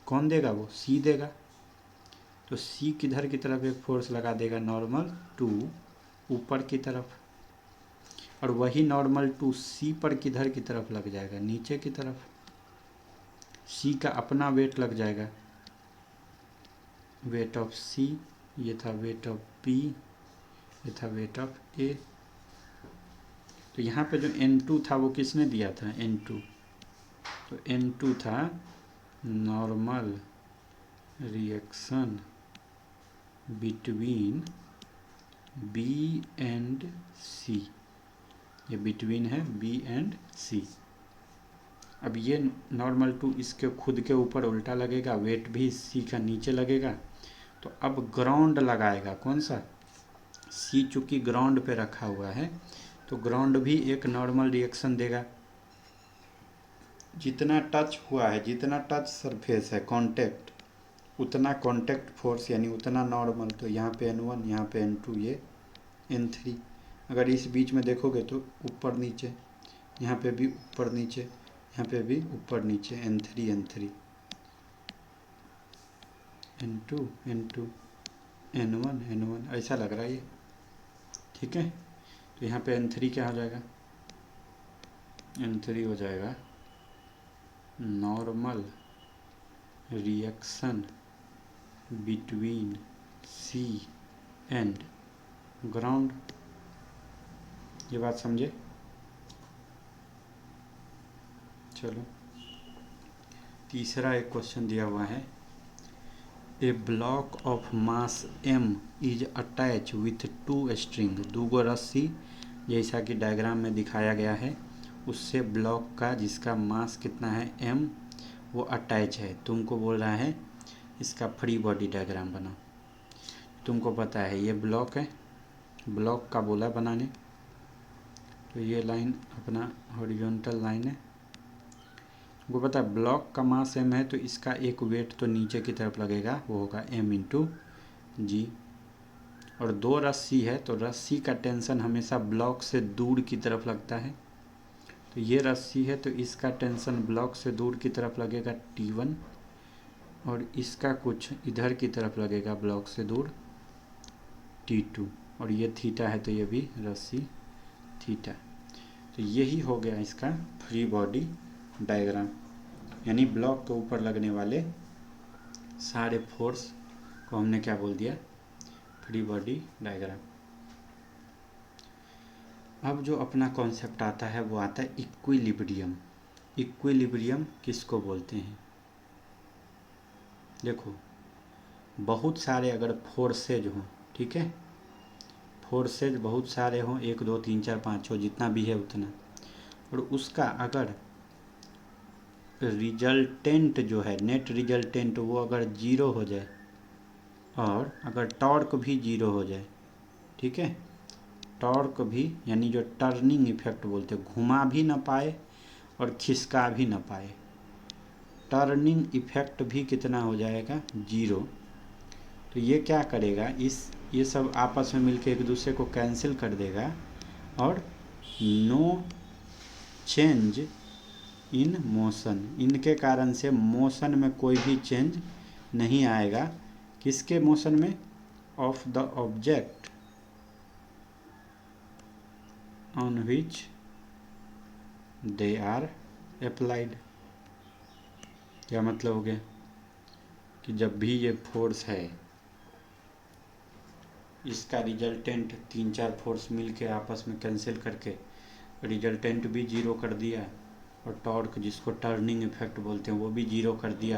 कौन देगा, वो C देगा। तो C किधर की तरफ एक फोर्स लगा देगा, नॉर्मल टू ऊपर की तरफ। और वही नॉर्मल टू C पर किधर की तरफ लग जाएगा, नीचे की तरफ। C का अपना वेट लग जाएगा, वेट ऑफ C, ये था वेट ऑफ B, ये था वेट ऑफ A। तो यहाँ पे जो N2 था वो किसने दिया था, N2। तो N2 था normal reaction between B and C, ये बिटवीन है B एंड C। अब ये नॉर्मल टू इसके खुद के ऊपर उल्टा लगेगा, वेट भी C का नीचे लगेगा। तो अब ग्राउंड लगाएगा, कौन सा, C चूँकि ग्राउंड पे रखा हुआ है, तो ग्राउंड भी एक नॉर्मल रिएक्शन देगा। जितना टच हुआ है, जितना टच सरफेस है, कांटेक्ट, उतना कांटेक्ट फोर्स यानी उतना नॉर्मल। तो यहाँ पे N1, यहाँ पे N2, ये N3। अगर इस बीच में देखोगे तो ऊपर नीचे, यहाँ पे भी ऊपर नीचे, यहाँ पे भी ऊपर नीचे, N3 N3, N2 N2, N1 N1, ऐसा लग रहा है ये, ठीक है। तो यहाँ पे N3 क्या हो जाएगा, N3 हो जाएगा normal reaction between C and ground. ये बात समझे। चलो तीसरा एक क्वेश्चन दिया हुआ है, a block of mass m is attach with two string. दूगो रस्सी जैसा कि डायग्राम में दिखाया गया है, उससे ब्लॉक का जिसका मास कितना है m, वो अटैच है। तुमको बोल रहा है इसका फ्री बॉडी डायग्राम बनाओ। तुमको पता है ये ब्लॉक है, ब्लॉक का बोला बनाने, तो ये लाइन अपना हॉरिजॉन्टल लाइन है। वो पता है ब्लॉक का मास m है, तो इसका एक वेट तो नीचे की तरफ लगेगा, वो होगा m इंटू जी। और दो रस्सी है, तो रस्सी का टेंशन हमेशा ब्लॉक से दूर की तरफ लगता है। तो ये रस्सी है, तो इसका टेंशन ब्लॉक से दूर की तरफ लगेगा T1, और इसका कुछ इधर की तरफ लगेगा ब्लॉक से दूर T2। और ये थीटा है, तो ये भी रस्सी थीटा। तो यही हो गया इसका फ्री बॉडी डायग्राम, यानी ब्लॉक के ऊपर लगने वाले सारे फोर्स को हमने क्या बोल दिया, फ्री बॉडी डायग्राम। अब जो अपना कॉन्सेप्ट आता है वो आता है इक्विलिब्रियम। इक्विलिब्रियम किसको बोलते हैं, देखो बहुत सारे अगर फोर्सेज हों, ठीक है, फोर्सेज बहुत सारे हों, 1 2 3 4 5 6 जितना भी है उतना, और उसका अगर रिजल्टेंट जो है, नेट रिजल्टेंट, वो अगर जीरो हो जाए, और अगर टॉर्क भी जीरो हो जाए, ठीक है, टॉर्क भी यानी जो टर्निंग इफेक्ट बोलते हैं, घुमा भी ना पाए और खिसका भी ना पाए, टर्निंग इफेक्ट भी कितना हो जाएगा, जीरो। तो ये क्या करेगा, ये सब आपस में मिलके एक दूसरे को कैंसिल कर देगा, और नो चेंज इन मोशन, इनके कारण से मोशन में कोई भी चेंज नहीं आएगा। किसके मोशन में, of the object on which they are applied. क्या मतलब हो गया कि जब भी ये फोर्स है, इसका रिजल्टेंट 3 4 फोर्स मिलके आपस में कैंसिल करके रिजल्टेंट भी जीरो कर दिया, और टॉर्क जिसको टर्निंग इफेक्ट बोलते हैं वो भी जीरो कर दिया,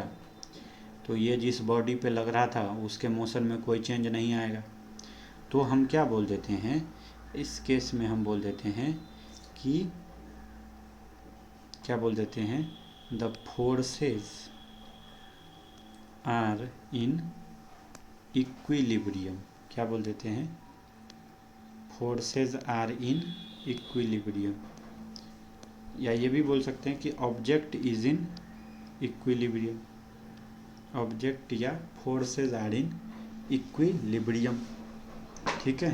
तो ये जिस बॉडी पे लग रहा था उसके मोशन में कोई चेंज नहीं आएगा। तो हम क्या बोल देते हैं इस केस में, हम बोल देते हैं कि क्या बोल देते हैं, the forces are in equilibrium. क्या बोल देते हैं, फोर्सेज आर इन इक्विलिब्रियम, या ये भी बोल सकते हैं कि object is in equilibrium, object या फोर्सेज आर इन इक्विलिब्रियम। ठीक है,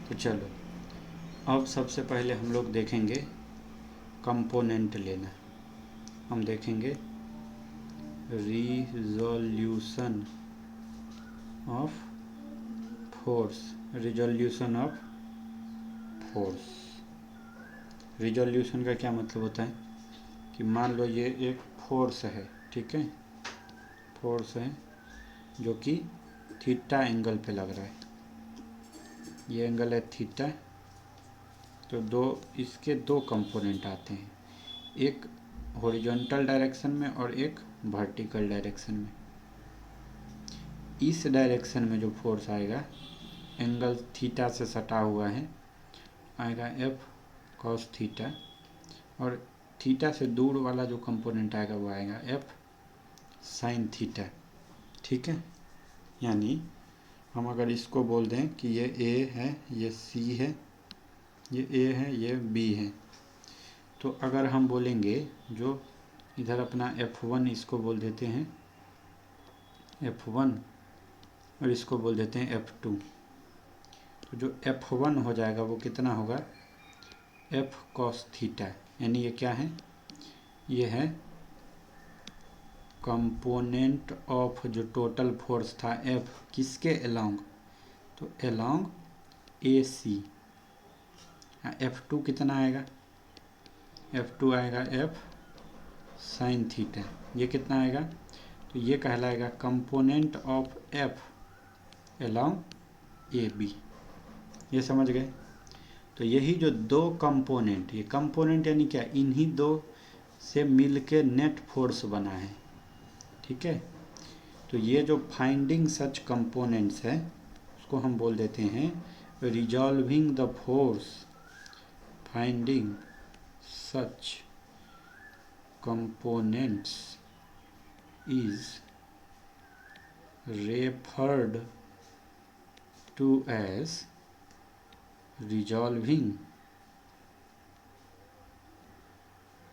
तो चलो अब सबसे पहले हम लोग देखेंगे कंपोनेंट लेना। हम देखेंगे resolution of force, resolution of force. Resolution का क्या मतलब होता है कि मान लो ये एक फोर्स है, ठीक है, फोर्स है जो कि थीटा एंगल पे लग रहा है, ये एंगल है थीटा। तो इसके दो कंपोनेंट आते हैं, एक हॉरिजॉन्टल डायरेक्शन में और एक वर्टिकल डायरेक्शन में। इस डायरेक्शन में जो फोर्स आएगा एंगल थीटा से सटा हुआ है, आएगा एफ कॉस थीटा, और थीटा से दूर वाला जो कंपोनेंट आएगा वो आएगा एफ साइन थीटा। ठीक है, यानी हम अगर इसको बोल दें कि ये ए है, ये सी है, ये ए है, ये बी है, तो अगर हम बोलेंगे जो इधर अपना F1 इसको बोल देते हैं F1 और इसको बोल देते हैं F2, तो जो F1 हो जाएगा वो कितना होगा F cos थीटा, यानी ये क्या है, ये है कंपोनेंट ऑफ जो टोटल फोर्स था F किसके अलोंग, तो अलोंग AC। F2 कितना आएगा, F2 आएगा F साइन थीटा, ये कितना आएगा, तो ये कहलाएगा component of F along AB। ये समझ गए। तो यही जो दो कंपोनेंट, ये कंपोनेंट यानी क्या, इन्हीं दो से मिलके नेट फोर्स बना है। ठीक है, तो ये जो फाइंडिंग सच कंपोनेंट्स है उसको हम बोल देते हैं resolving the force, finding such components is referred to as resolving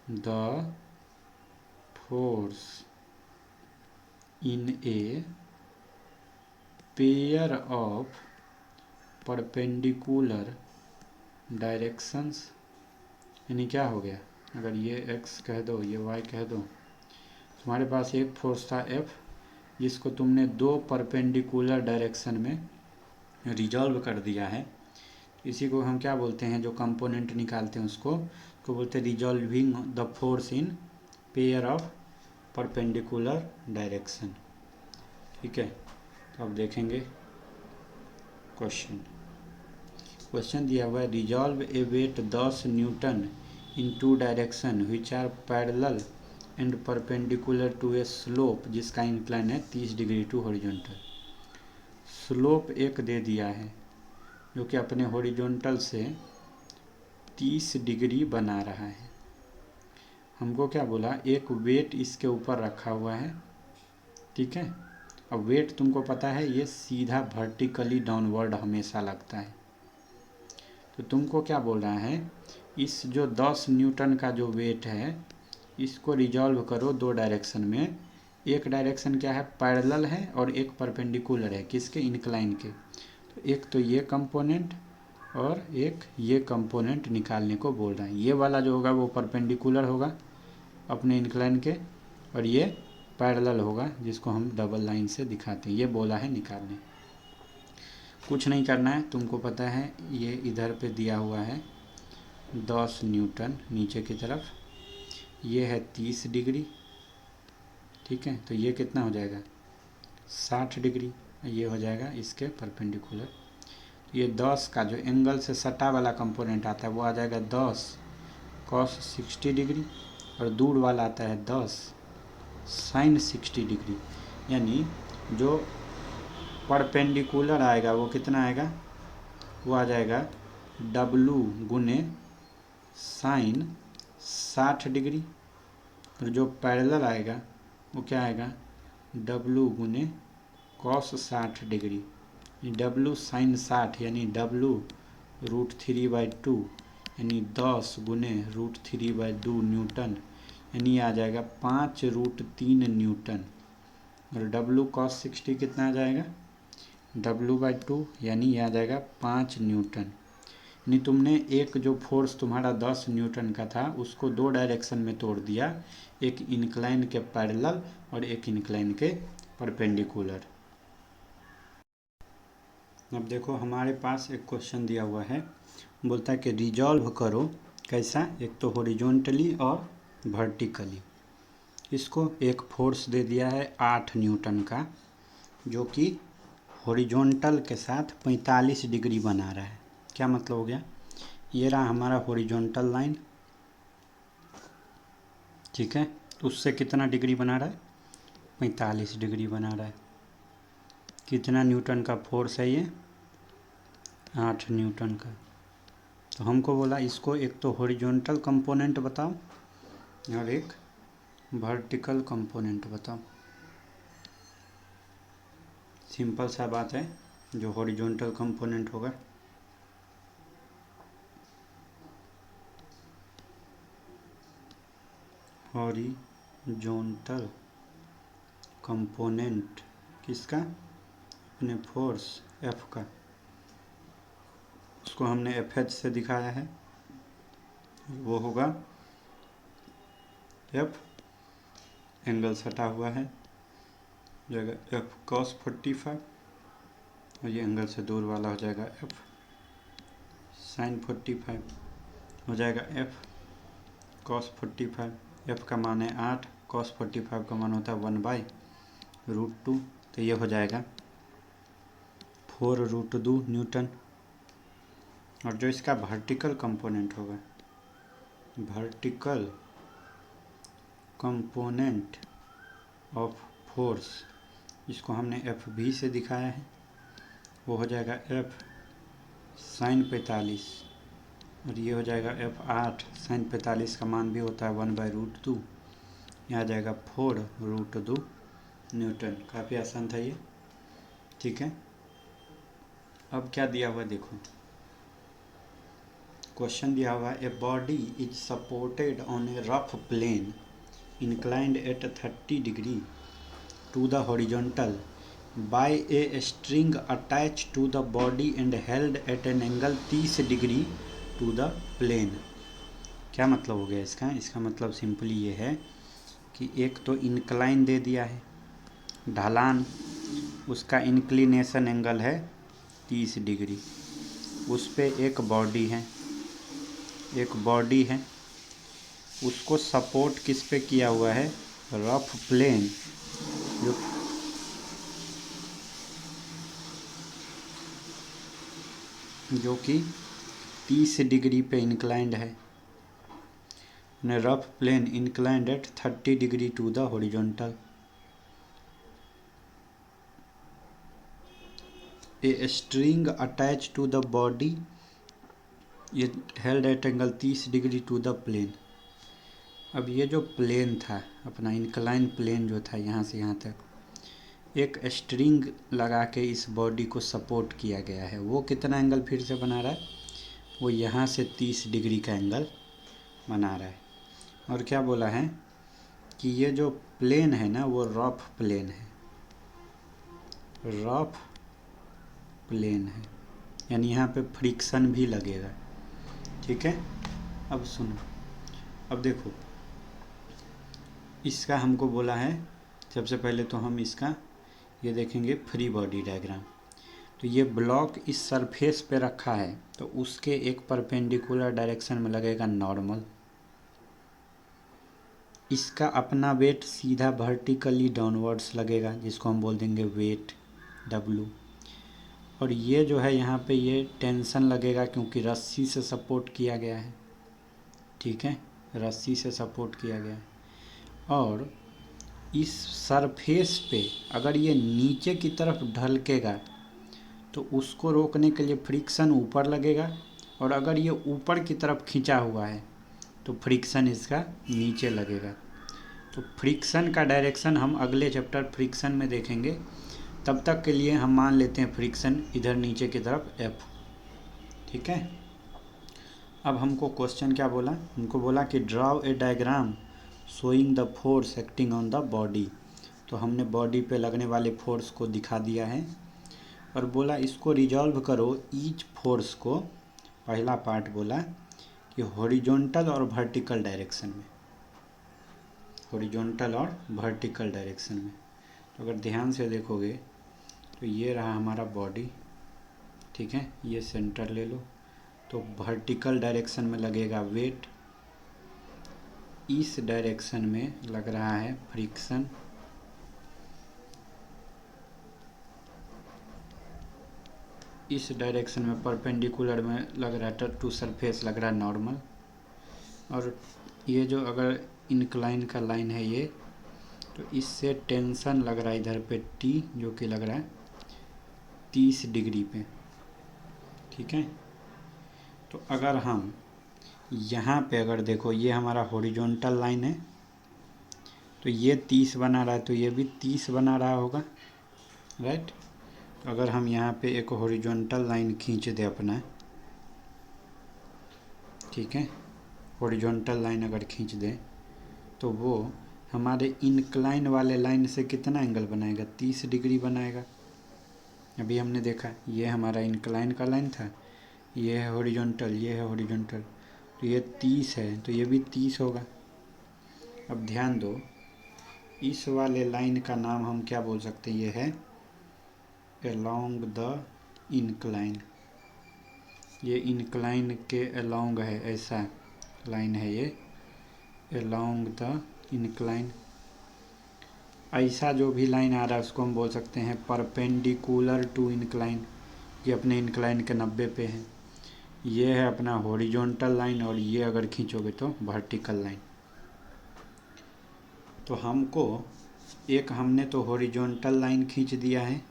the force in a pair of perpendicular directions। यानी क्या हो गया, अगर ये x कह दो, ये y कह दो, तुम्हारे पास एक फोर्स था F जिसको तुमने दो परपेंडिकुलर डायरेक्शन में रिजॉल्व कर दिया है, इसी को हम क्या बोलते हैं, जो कंपोनेंट निकालते हैं उसको बोलते हैं resolving the force in pair of perpendicular direction. ठीक है, तो अब देखेंगे क्वेश्चन दिया हुआ है resolve a weight 10 newton in two direction which are parallel and perpendicular to a slope जिसका इंक्लाइन है 30 डिग्री टू हॉरिजॉन्टल। स्लोप एक दे दिया है जो कि अपने हॉरिजॉन्टल से 30 डिग्री बना रहा है। हमको क्या बोला, एक वेट इसके ऊपर रखा हुआ है, ठीक है, अब वेट तुमको पता है ये सीधा वर्टिकली डाउनवर्ड हमेशा लगता है, तो तुमको क्या बोल रहा है, इस जो 10 न्यूटन का जो वेट है इसको रिजॉल्व करो दो डायरेक्शन में। एक डायरेक्शन क्या है, पैरेलल है, और एक परपेंडिकुलर है, किसके, इंक्लाइन के। तो एक तो ये कंपोनेंट और एक ये कंपोनेंट निकालने को बोल रहा है। ये वाला जो होगा वो परपेंडिकुलर होगा अपने इंक्लाइन के, और ये पैरेलल होगा जिसको हम डबल लाइन से दिखाते हैं। ये बोला है निकालने, कुछ नहीं करना है, तुमको पता है ये इधर पे दिया हुआ है 10 न्यूटन नीचे की तरफ, ये है 30 डिग्री, ठीक है, तो ये कितना हो जाएगा 60 डिग्री, ये हो जाएगा इसके परपेंडिकुलर। तो ये 10 का जो एंगल से सटा वाला कंपोनेंट आता है वो आ जाएगा 10 cos 60 डिग्री, और दूर वाला आता है 10 sin 60 डिग्री। यानी जो परपेंडिकुलर आएगा वो कितना आएगा, वो आ जाएगा W गुने साइन 60 डिग्री, और जो पैरेलल आएगा वो क्या आएगा W गुने cos 60 डिग्री। W sin 60 यानी W√3/2 यानी 10 गुने √3/2 न्यूटन, यानी आ जाएगा 5√3 न्यूटन। और W cos 60 कितना आ जाएगा, W/2 यानी आ जाएगा 5 न्यूटन। यानी तुमने एक जो फोर्स तुम्हारा 10 न्यूटन का था उसको दो डायरेक्शन में तोड़ दिया, एक इंक्लाइन के पैरेलल और एक इंक्लाइन के परपेंडिकुलर। अब देखो हमारे पास एक क्वेश्चन दिया हुआ है, बोलता है कि रिजॉल्व करो, कैसा, एक तो हॉरिजॉन्टली और वर्टिकली। इसको एक फोर्स दे दिया है 8 न्यूटन का, जो कि हॉरिजॉन्टल के साथ 45 डिग्री बना रहा है। क्या मतलब हो गया, ये रहा हमारा हॉरिजॉन्टल लाइन, ठीक है, तो उससे कितना डिग्री बना रहा है, 45 डिग्री बना रहा है। कितना न्यूटन का फोर्स है ये, 8 न्यूटन का। तो हमको बोला इसको एक तो हॉरिजॉन्टल कंपोनेंट बताओ और एक वर्टिकल कंपोनेंट बताओ। सिंपल सा बात है, जो हॉरिजॉन्टल कंपोनेंट होगा हॉरिजॉन्टल कंपोनेंट किसका, अपने फोर्स F का, उसको हमने FH से दिखाया है, वो होगा F, एंगल सटा हुआ है, जाएगा F cos 45, और ये एंगल से दूर वाला हो जाएगा F sin 45, हो जाएगा F cos 45। F का मान है 8, cos 45 का मान होता है 1/√2, तो ये हो जाएगा 4√2 न्यूटन। और जो इसका वर्टिकल कंपोनेंट होगा, वर्टिकल कंपोनेंट ऑफ फोर्स, इसको हमने FV से दिखाया है, वो हो जाएगा F sin 45, और ये हो जाएगा F 8 sin 45 का मान भी होता है 1/√2, यहाँ आ जाएगा 4√2 न्यूटन। काफ़ी आसान था ये, ठीक है। अब क्या दिया हुआ देखो, क्वेश्चन दिया हुआ है, a body is supported on a rough plane inclined at 30 degree to the horizontal by a string attach to the body and held at an angle 30 degree to the plane. क्या मतलब हो गया इसका, इसका मतलब सिंपली ये है कि एक तो इंक्लाइन दे दिया है, ढलान, उसका इंक्लिनेशन एंगल है 30 डिग्री, उस पे एक बॉडी है, उसको सपोर्ट किस पे किया हुआ है, रफ प्लेन, जो कि 30 डिग्री पे इंक्लाइंड है। Rough plane inclined at 30 degree to the horizontal. A string attach to the body, ये held at angle 30 degree to the plane. अब ये जो प्लेन था अपना, इंक्लाइन प्लेन जो था यहाँ से यहाँ तक, एक स्ट्रिंग लगा के इस बॉडी को सपोर्ट किया गया है। वो कितना एंगल फिर से बना रहा है, वो यहाँ से 30 डिग्री का एंगल बना रहा है। और क्या बोला है कि ये जो प्लेन है ना, वो रफ प्लेन है, रफ प्लेन है, यानी यहाँ पे फ्रिक्शन भी लगेगा, ठीक है। अब सुनो, अब देखो इसका हमको बोला है, सबसे पहले तो हम इसका ये देखेंगे फ्री बॉडी डायग्राम। तो ये ब्लॉक इस सरफेस पे रखा है, तो उसके एक परपेंडिकुलर डायरेक्शन में लगेगा नॉर्मल, इसका अपना वेट सीधा वर्टिकली डाउनवर्ड्स लगेगा, जिसको हम बोल देंगे वेट W। और ये जो है यहाँ पे ये टेंशन लगेगा, क्योंकि रस्सी से सपोर्ट किया गया है, ठीक है, रस्सी से सपोर्ट किया गया है। और इस सरफेस पे अगर ये नीचे की तरफ ढलकेगा तो उसको रोकने के लिए फ्रिक्शन ऊपर लगेगा, और अगर ये ऊपर की तरफ खींचा हुआ है तो फ्रिक्शन इसका नीचे लगेगा। तो फ्रिक्शन का डायरेक्शन हम अगले चैप्टर फ्रिक्शन में देखेंगे, तब तक के लिए हम मान लेते हैं फ्रिक्शन इधर नीचे की तरफ F। ठीक है, अब हमको क्वेश्चन क्या बोला, हमको बोला कि draw a diagram showing the force acting on the body. तो हमने बॉडी पे लगने वाले फोर्स को दिखा दिया है और बोला इसको रिजॉल्व करो ईच फोर्स को। पहला पार्ट बोला कि हॉरिजॉन्टल और वर्टिकल डायरेक्शन में, हॉरिजॉन्टल और वर्टिकल डायरेक्शन में। तो अगर ध्यान से देखोगे तो ये रहा हमारा बॉडी, ठीक है, ये सेंटर ले लो। तो वर्टिकल डायरेक्शन में लगेगा वेट, इस डायरेक्शन में लग रहा है फ्रिक्शन, इस डायरेक्शन में परपेंडिकुलर में लग रहा है टू सरफेस लग रहा है नॉर्मल, और ये जो अगर इंक्लाइन का लाइन है ये, तो इससे टेंशन लग रहा है इधर पे T, जो कि लग रहा है 30 डिग्री पे। ठीक है, तो अगर हम यहाँ पे अगर देखो ये हमारा हॉरिजॉन्टल लाइन है, तो ये 30 बना रहा है, तो ये भी 30 बना रहा होगा, राइट। तो अगर हम यहाँ पे एक हॉरिजॉन्टल लाइन खींच दे अपना, ठीक है, हॉरिजॉन्टल लाइन अगर खींच दे तो वो हमारे इंक्लाइन वाले लाइन से कितना एंगल बनाएगा, 30 डिग्री बनाएगा। अभी हमने देखा ये हमारा इंक्लाइन का लाइन था, ये है हॉरिजॉन्टल, ये है हॉरिजॉन्टल, तो ये 30 है, तो ये भी 30 होगा। अब ध्यान दो, इस वाले लाइन का नाम हम क्या बोल सकते हैं, ये है अलोंग द इंक्लाइन, ये इंक्लाइन के अलोंग है, ऐसा लाइन है ये, अलोंग द इंक्लाइन। ऐसा जो भी लाइन आ रहा है उसको हम बोल सकते हैं परपेंडिकुलर टू इंक्लाइन, ये अपने इंक्लाइन के 90 पे है। ये है अपना हॉरिजॉन्टल लाइन, और ये अगर खींचोगे तो वर्टिकल लाइन। तो हमको एक, हमने तो हॉरिजॉन्टल लाइन खींच दिया है,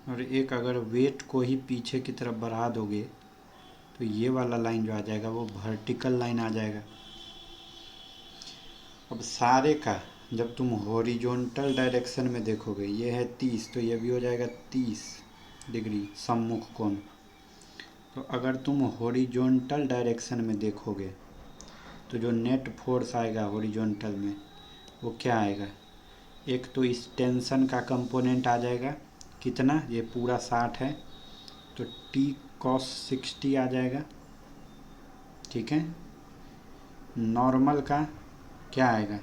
और एक अगर वेट को ही पीछे की तरफ बढ़ा दोगे तो ये वाला लाइन जो आ जाएगा वो वर्टिकल लाइन आ जाएगा। अब सारे का जब तुम हॉरिजॉन्टल डायरेक्शन में देखोगे, ये है 30, तो ये भी हो जाएगा 30 डिग्री सम्मुख कोण। तो अगर तुम हॉरिजॉन्टल डायरेक्शन में देखोगे तो जो नेट फोर्स आएगा हॉरिजॉन्टल में वो क्या आएगा, एक तो इस टेंशन का कंपोनेंट आ जाएगा, कितना, ये पूरा 60 है, तो T cos 60 आ जाएगा। ठीक है, नॉर्मल का क्या आएगा,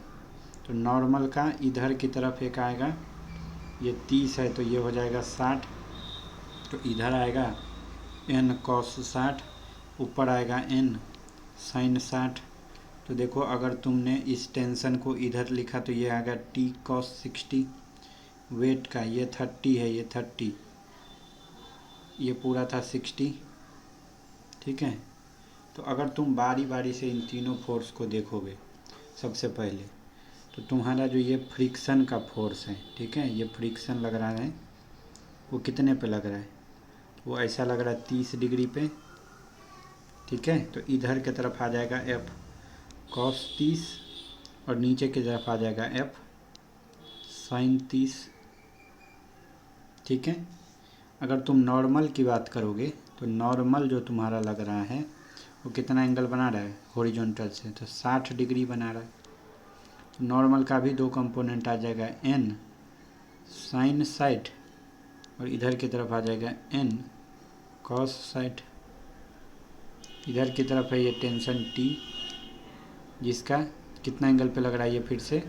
तो नॉर्मल का इधर की तरफ एक आएगा, ये 30 है तो ये हो जाएगा 60, तो इधर आएगा n cos 60, ऊपर आएगा n sin 60। तो देखो अगर तुमने इस टेंशन को इधर लिखा तो ये आएगा T cos 60, वेट का ये 30 है, ये 30, ये पूरा था 60। ठीक है, तो अगर तुम बारी बारी से इन तीनों फोर्स को देखोगे, सबसे पहले तो तुम्हारा जो ये फ्रिक्शन का फोर्स है, ठीक है, ये फ्रिक्शन लग रहा है, वो कितने पे लग रहा है, वो ऐसा लग रहा है 30 डिग्री पे। ठीक है, तो इधर की तरफ आ जाएगा F cos 30, और नीचे की तरफ आ जाएगा F sin 30। ठीक है, अगर तुम नॉर्मल की बात करोगे तो नॉर्मल जो तुम्हारा लग रहा है वो कितना एंगल बना रहा है हॉरिजॉन्टल से, तो 60 डिग्री बना रहा है। तो नॉर्मल का भी दो कंपोनेंट आ जाएगा, n sin 60, और इधर की तरफ आ जाएगा n cos 60। इधर की तरफ है ये टेंशन T, जिसका कितना एंगल पे लग रहा है, ये फिर से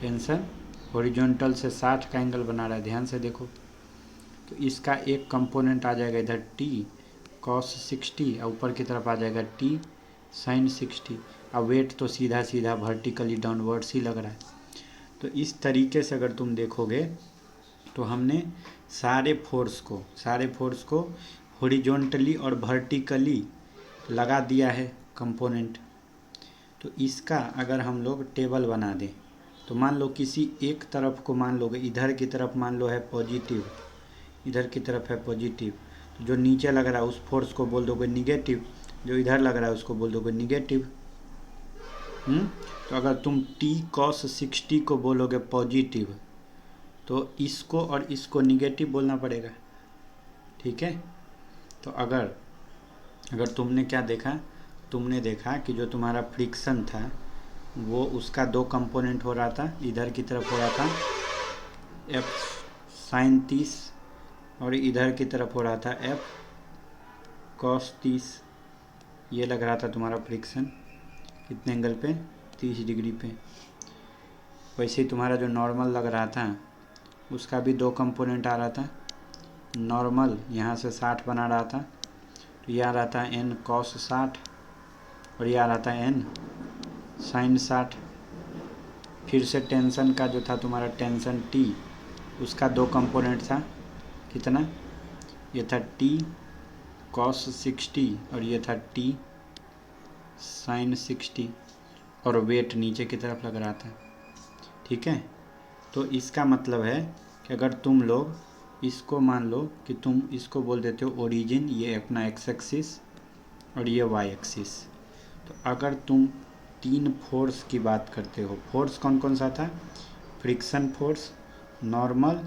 टेंशन हॉरिजॉन्टल से 60 का एंगल बना रहा है, ध्यान से देखो। तो इसका एक कंपोनेंट आ जाएगा इधर T cos 60, और ऊपर की तरफ आ जाएगा T sin 60। अब वेट तो सीधा सीधा वर्टिकली डाउनवर्ड्स ही लग रहा है। तो इस तरीके से अगर तुम देखोगे तो हमने सारे फोर्स को हॉरिजॉन्टली और वर्टिकली लगा दिया है कंपोनेंट। तो इसका अगर हम लोग टेबल बना दें, तो मान लो किसी एक तरफ को मान लोगे, इधर की तरफ मान लो है पॉजिटिव, इधर की तरफ है पॉजिटिव, तो जो नीचे लग रहा है उस फोर्स को बोल दोगे निगेटिव, जो इधर लग रहा है उसको बोल दोगे निगेटिव। तो अगर तुम T cos 60 को बोलोगे पॉजिटिव, तो इसको और इसको निगेटिव बोलना पड़ेगा, ठीक है। तो अगर तुमने क्या देखा, तुमने देखा कि जो तुम्हारा फ्रिक्शन था वो उसका दो कंपोनेंट हो रहा था, इधर की तरफ हो रहा था F sin 30 और इधर की तरफ हो रहा था F cos 30। ये लग रहा था तुम्हारा फ्रिक्शन कितने एंगल पे, 30 डिग्री पे। वैसे ही तुम्हारा जो नॉर्मल लग रहा था उसका भी दो कंपोनेंट आ रहा था। नॉर्मल यहाँ से 60 बना रहा था, तो ये आ रहा था n cos 60 और ये आ रहा था n sin 60। फिर से टेंशन का जो था तुम्हारा टेंशन T, उसका दो कंपोनेंट था, कितना, ये था T cos 60 और ये था T sin 60, और वेट नीचे की तरफ लग रहा था, ठीक है। तो इसका मतलब है कि अगर तुम लोग इसको मान लो कि तुम इसको बोल देते हो ओरिजिन, ये अपना एक्स एक्सिस और ये वाई एक्सिस, तो अगर तुम तीन फोर्स की बात करते हो, फोर्स कौन कौन सा था, फ्रिक्शन फोर्स, नॉर्मल,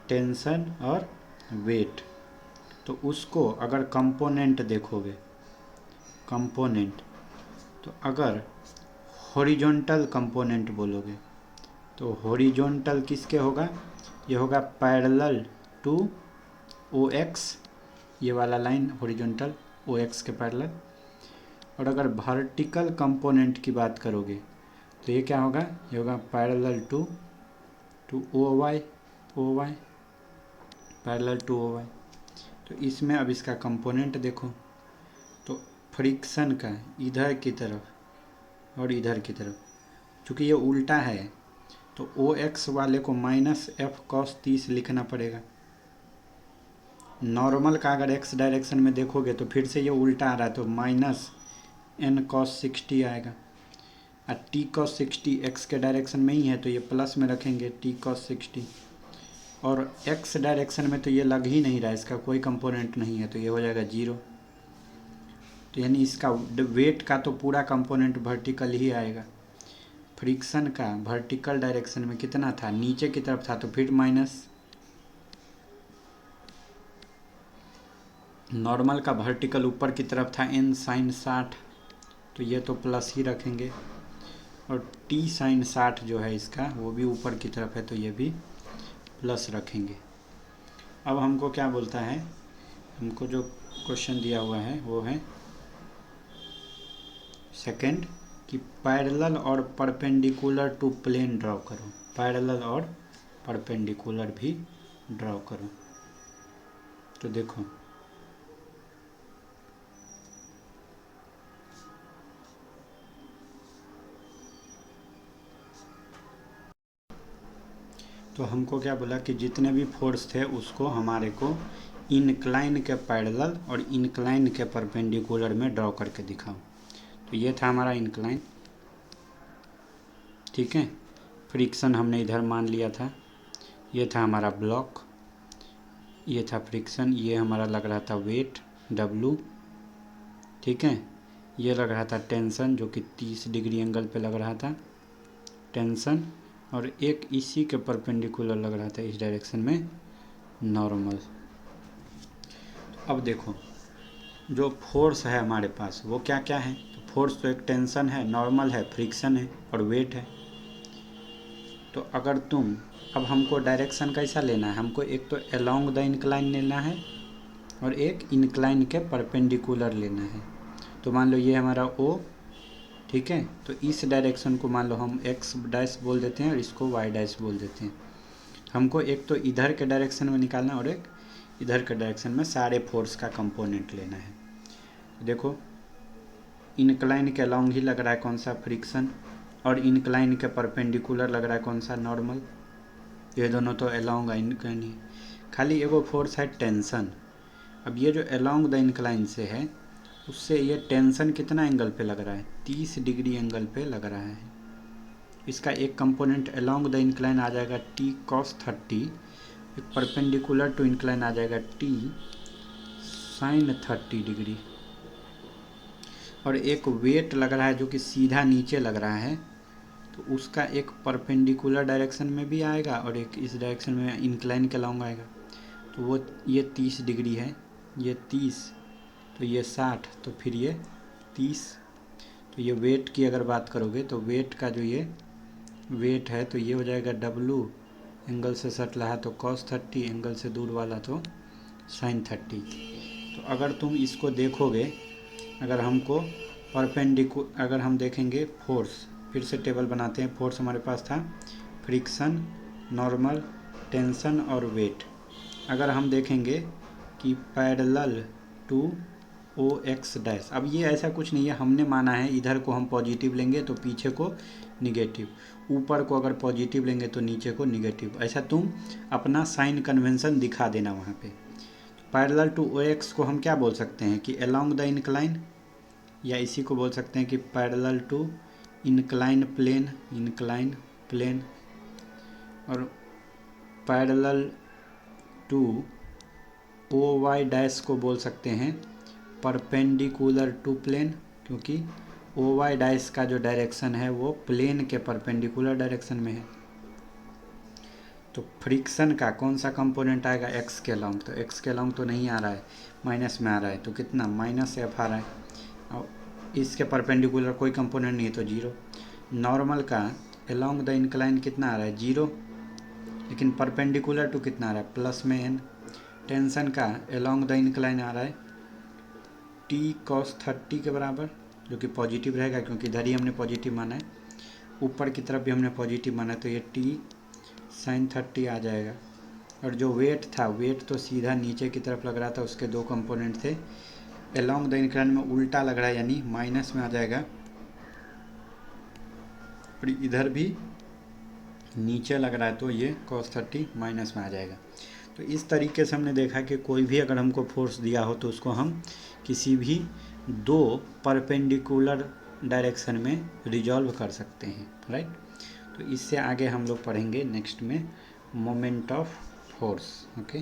टेंशन और वेट, तो उसको अगर कंपोनेंट देखोगे, कंपोनेंट, तो अगर हॉरिजॉन्टल कंपोनेंट बोलोगे तो हॉरिजॉन्टल किसके होगा, ये होगा पैरेलल टू ओ एक्स, ये वाला लाइन हॉरिजॉन्टल ओ एक्स के पैरेलल। और अगर वर्टिकल कंपोनेंट की बात करोगे तो ये क्या होगा, ये होगा parallel to O Y, parallel to O Y. तो इसमें अब इसका कंपोनेंट देखो, तो फ्रिक्शन का इधर की तरफ और इधर की तरफ, चूँकि ये उल्टा है तो ओ एक्स वाले को माइनस एफ कॉस 30 लिखना पड़ेगा। नॉर्मल का अगर एक्स डायरेक्शन में देखोगे तो फिर से ये उल्टा आ रहा है, तो माइनस एन कॉस 60 आएगा, और टी कॉस 60 एक्स के डायरेक्शन में ही है तो ये प्लस में रखेंगे टी कॉस 60, और एक्स डायरेक्शन में तो ये लग ही नहीं रहा है, इसका कोई कंपोनेंट नहीं है, तो ये हो जाएगा 0। तो यानी इसका वेट का तो पूरा कंपोनेंट वर्टिकल ही आएगा। फ्रिक्शन का वर्टिकल डायरेक्शन में कितना था, नीचे की तरफ था, तो फिर माइनस, नॉर्मल का वर्टिकल ऊपर की तरफ था n sin 60, तो ये तो प्लस ही रखेंगे, और t sin 60 जो है इसका वो भी ऊपर की तरफ है तो ये भी प्लस रखेंगे। अब हमको क्या बोलता है, हमको जो क्वेश्चन दिया हुआ है वो है सेकंड कि पैरेलल और परपेंडिकुलर टू प्लेन ड्रॉ करो, पैरेलल और परपेंडिकुलर भी ड्रॉ करो। तो देखो तो हमको क्या बोला कि जितने भी फोर्स थे उसको हमारे को इनक्लाइन के पैरेलल और इनक्लाइन के परपेंडिकुलर में ड्रॉ करके दिखाओ। तो ये था हमारा इनक्लाइन, ठीक है, फ्रिक्शन हमने इधर मान लिया था, ये था हमारा ब्लॉक, ये था फ्रिक्शन, ये हमारा लग रहा था वेट W, ठीक है, ये लग रहा था टेंशन जो कि 30 डिग्री एंगल पे लग रहा था टेंशन, और एक इसी के परपेंडिकुलर लग रहा था इस डायरेक्शन में नॉर्मल। अब देखो जो फोर्स है हमारे पास वो क्या क्या है, तो फोर्स तो एक टेंशन है, नॉर्मल है, फ्रिक्शन है और वेट है। तो अगर तुम, अब हमको डायरेक्शन कैसा लेना है, हमको एक तो अलोंग द इंक्लाइन लेना है और एक इंक्लाइन के परपेंडिकुलर लेना है। तो मान लो ये हमारा O, ठीक है, तो इस डायरेक्शन को मान लो हम x डैश बोल देते हैं और इसको y डैश बोल देते हैं। हमको एक तो इधर के डायरेक्शन में निकालना और एक इधर के डायरेक्शन में सारे फोर्स का कंपोनेंट लेना है। देखो इनक्लाइन के अलोंग ही लग रहा है कौन सा, फ्रिक्शन, और इनक्लाइन के परपेंडिकुलर लग रहा है कौन सा, नॉर्मल। ये दोनों तो अलोंग इनक्लाइन ही, खाली एगो फोर्स है टेंशन। अब ये जो अलोंग द इंक्लाइन से है उससे ये टेंशन कितना एंगल पे लग रहा है, 30 डिग्री एंगल पे लग रहा है। इसका एक कंपोनेंट अलोंग द इंक्लाइन आ जाएगा t cos 30, एक परपेंडिकुलर टू इंक्लाइन आ जाएगा t sin 30 डिग्री, और एक वेट लग रहा है जो कि सीधा नीचे लग रहा है तो उसका एक परपेंडिकुलर डायरेक्शन में भी आएगा और एक इस डायरेक्शन में इंक्लाइन के अलॉन्ग आएगा। तो वो ये 30 डिग्री है, ये 30, तो ये 60, तो फिर ये 30। तो ये वेट की अगर बात करोगे तो वेट का जो ये वेट है तो ये हो जाएगा W, एंगल से सट रहा तो cos 30, एंगल से दूर वाला तो sin 30। तो अगर तुम इसको देखोगे, अगर हमको अगर हम देखेंगे फोर्स, फिर से टेबल बनाते हैं। फोर्स हमारे पास था फ्रिक्शन, नॉर्मल, टेंशन और वेट। अगर हम देखेंगे कि parallel to O X dash, अब ये ऐसा कुछ नहीं है, हमने माना है इधर को हम पॉजिटिव लेंगे तो पीछे को निगेटिव, ऊपर को अगर पॉजिटिव लेंगे तो नीचे को निगेटिव। ऐसा तुम अपना साइन कन्वेंशन दिखा देना वहाँ पे। पैरेलल टू ओ एक्स को हम क्या बोल सकते हैं कि अलोंग द इंक्लाइन, या इसी को बोल सकते हैं कि पैरेलल टू इंक्लाइन प्लेन, और parallel to O Y dash को बोल सकते हैं परपेंडिकुलर टू प्लेन, क्योंकि ओ वाई डैश का जो डायरेक्शन है वो प्लेन के परपेंडिकुलर डायरेक्शन में है। तो फ्रिक्शन का कौन सा कंपोनेंट आएगा, एक्स के अलॉन्ग, तो एक्स के अलॉन्ग तो नहीं आ रहा है, माइनस में आ रहा है, तो कितना -f आ रहा है, और इसके परपेंडिकुलर कोई कंपोनेंट नहीं है तो 0। नॉर्मल का अलॉन्ग द इंक्लाइन कितना आ रहा है 0, लेकिन परपेंडिकुलर टू कितना आ रहा है प्लस में n। टेंशन का अलॉन्ग द इंक्लाइन आ रहा है t cos 30 के बराबर, जो कि पॉजिटिव रहेगा क्योंकि इधर ही हमने पॉजिटिव माना है, ऊपर की तरफ भी हमने पॉजिटिव माना है, तो ये t sin 30 आ जाएगा। और जो वेट था, वेट तो सीधा नीचे की तरफ लग रहा था, उसके दो कंपोनेंट थे, अलॉन्ग द इंक्लाइन में उल्टा लग रहा है यानी माइनस में आ जाएगा, और इधर भी नीचे लग रहा है तो ये cos 30 माइनस में आ जाएगा। तो इस तरीके से हमने देखा कि कोई भी अगर हमको फोर्स दिया हो तो उसको हम किसी भी दो परपेंडिकुलर डायरेक्शन में रिजॉल्व कर सकते हैं, राइट। तो इससे आगे हम लोग पढ़ेंगे नेक्स्ट में मोमेंट ऑफ फोर्स, ओके।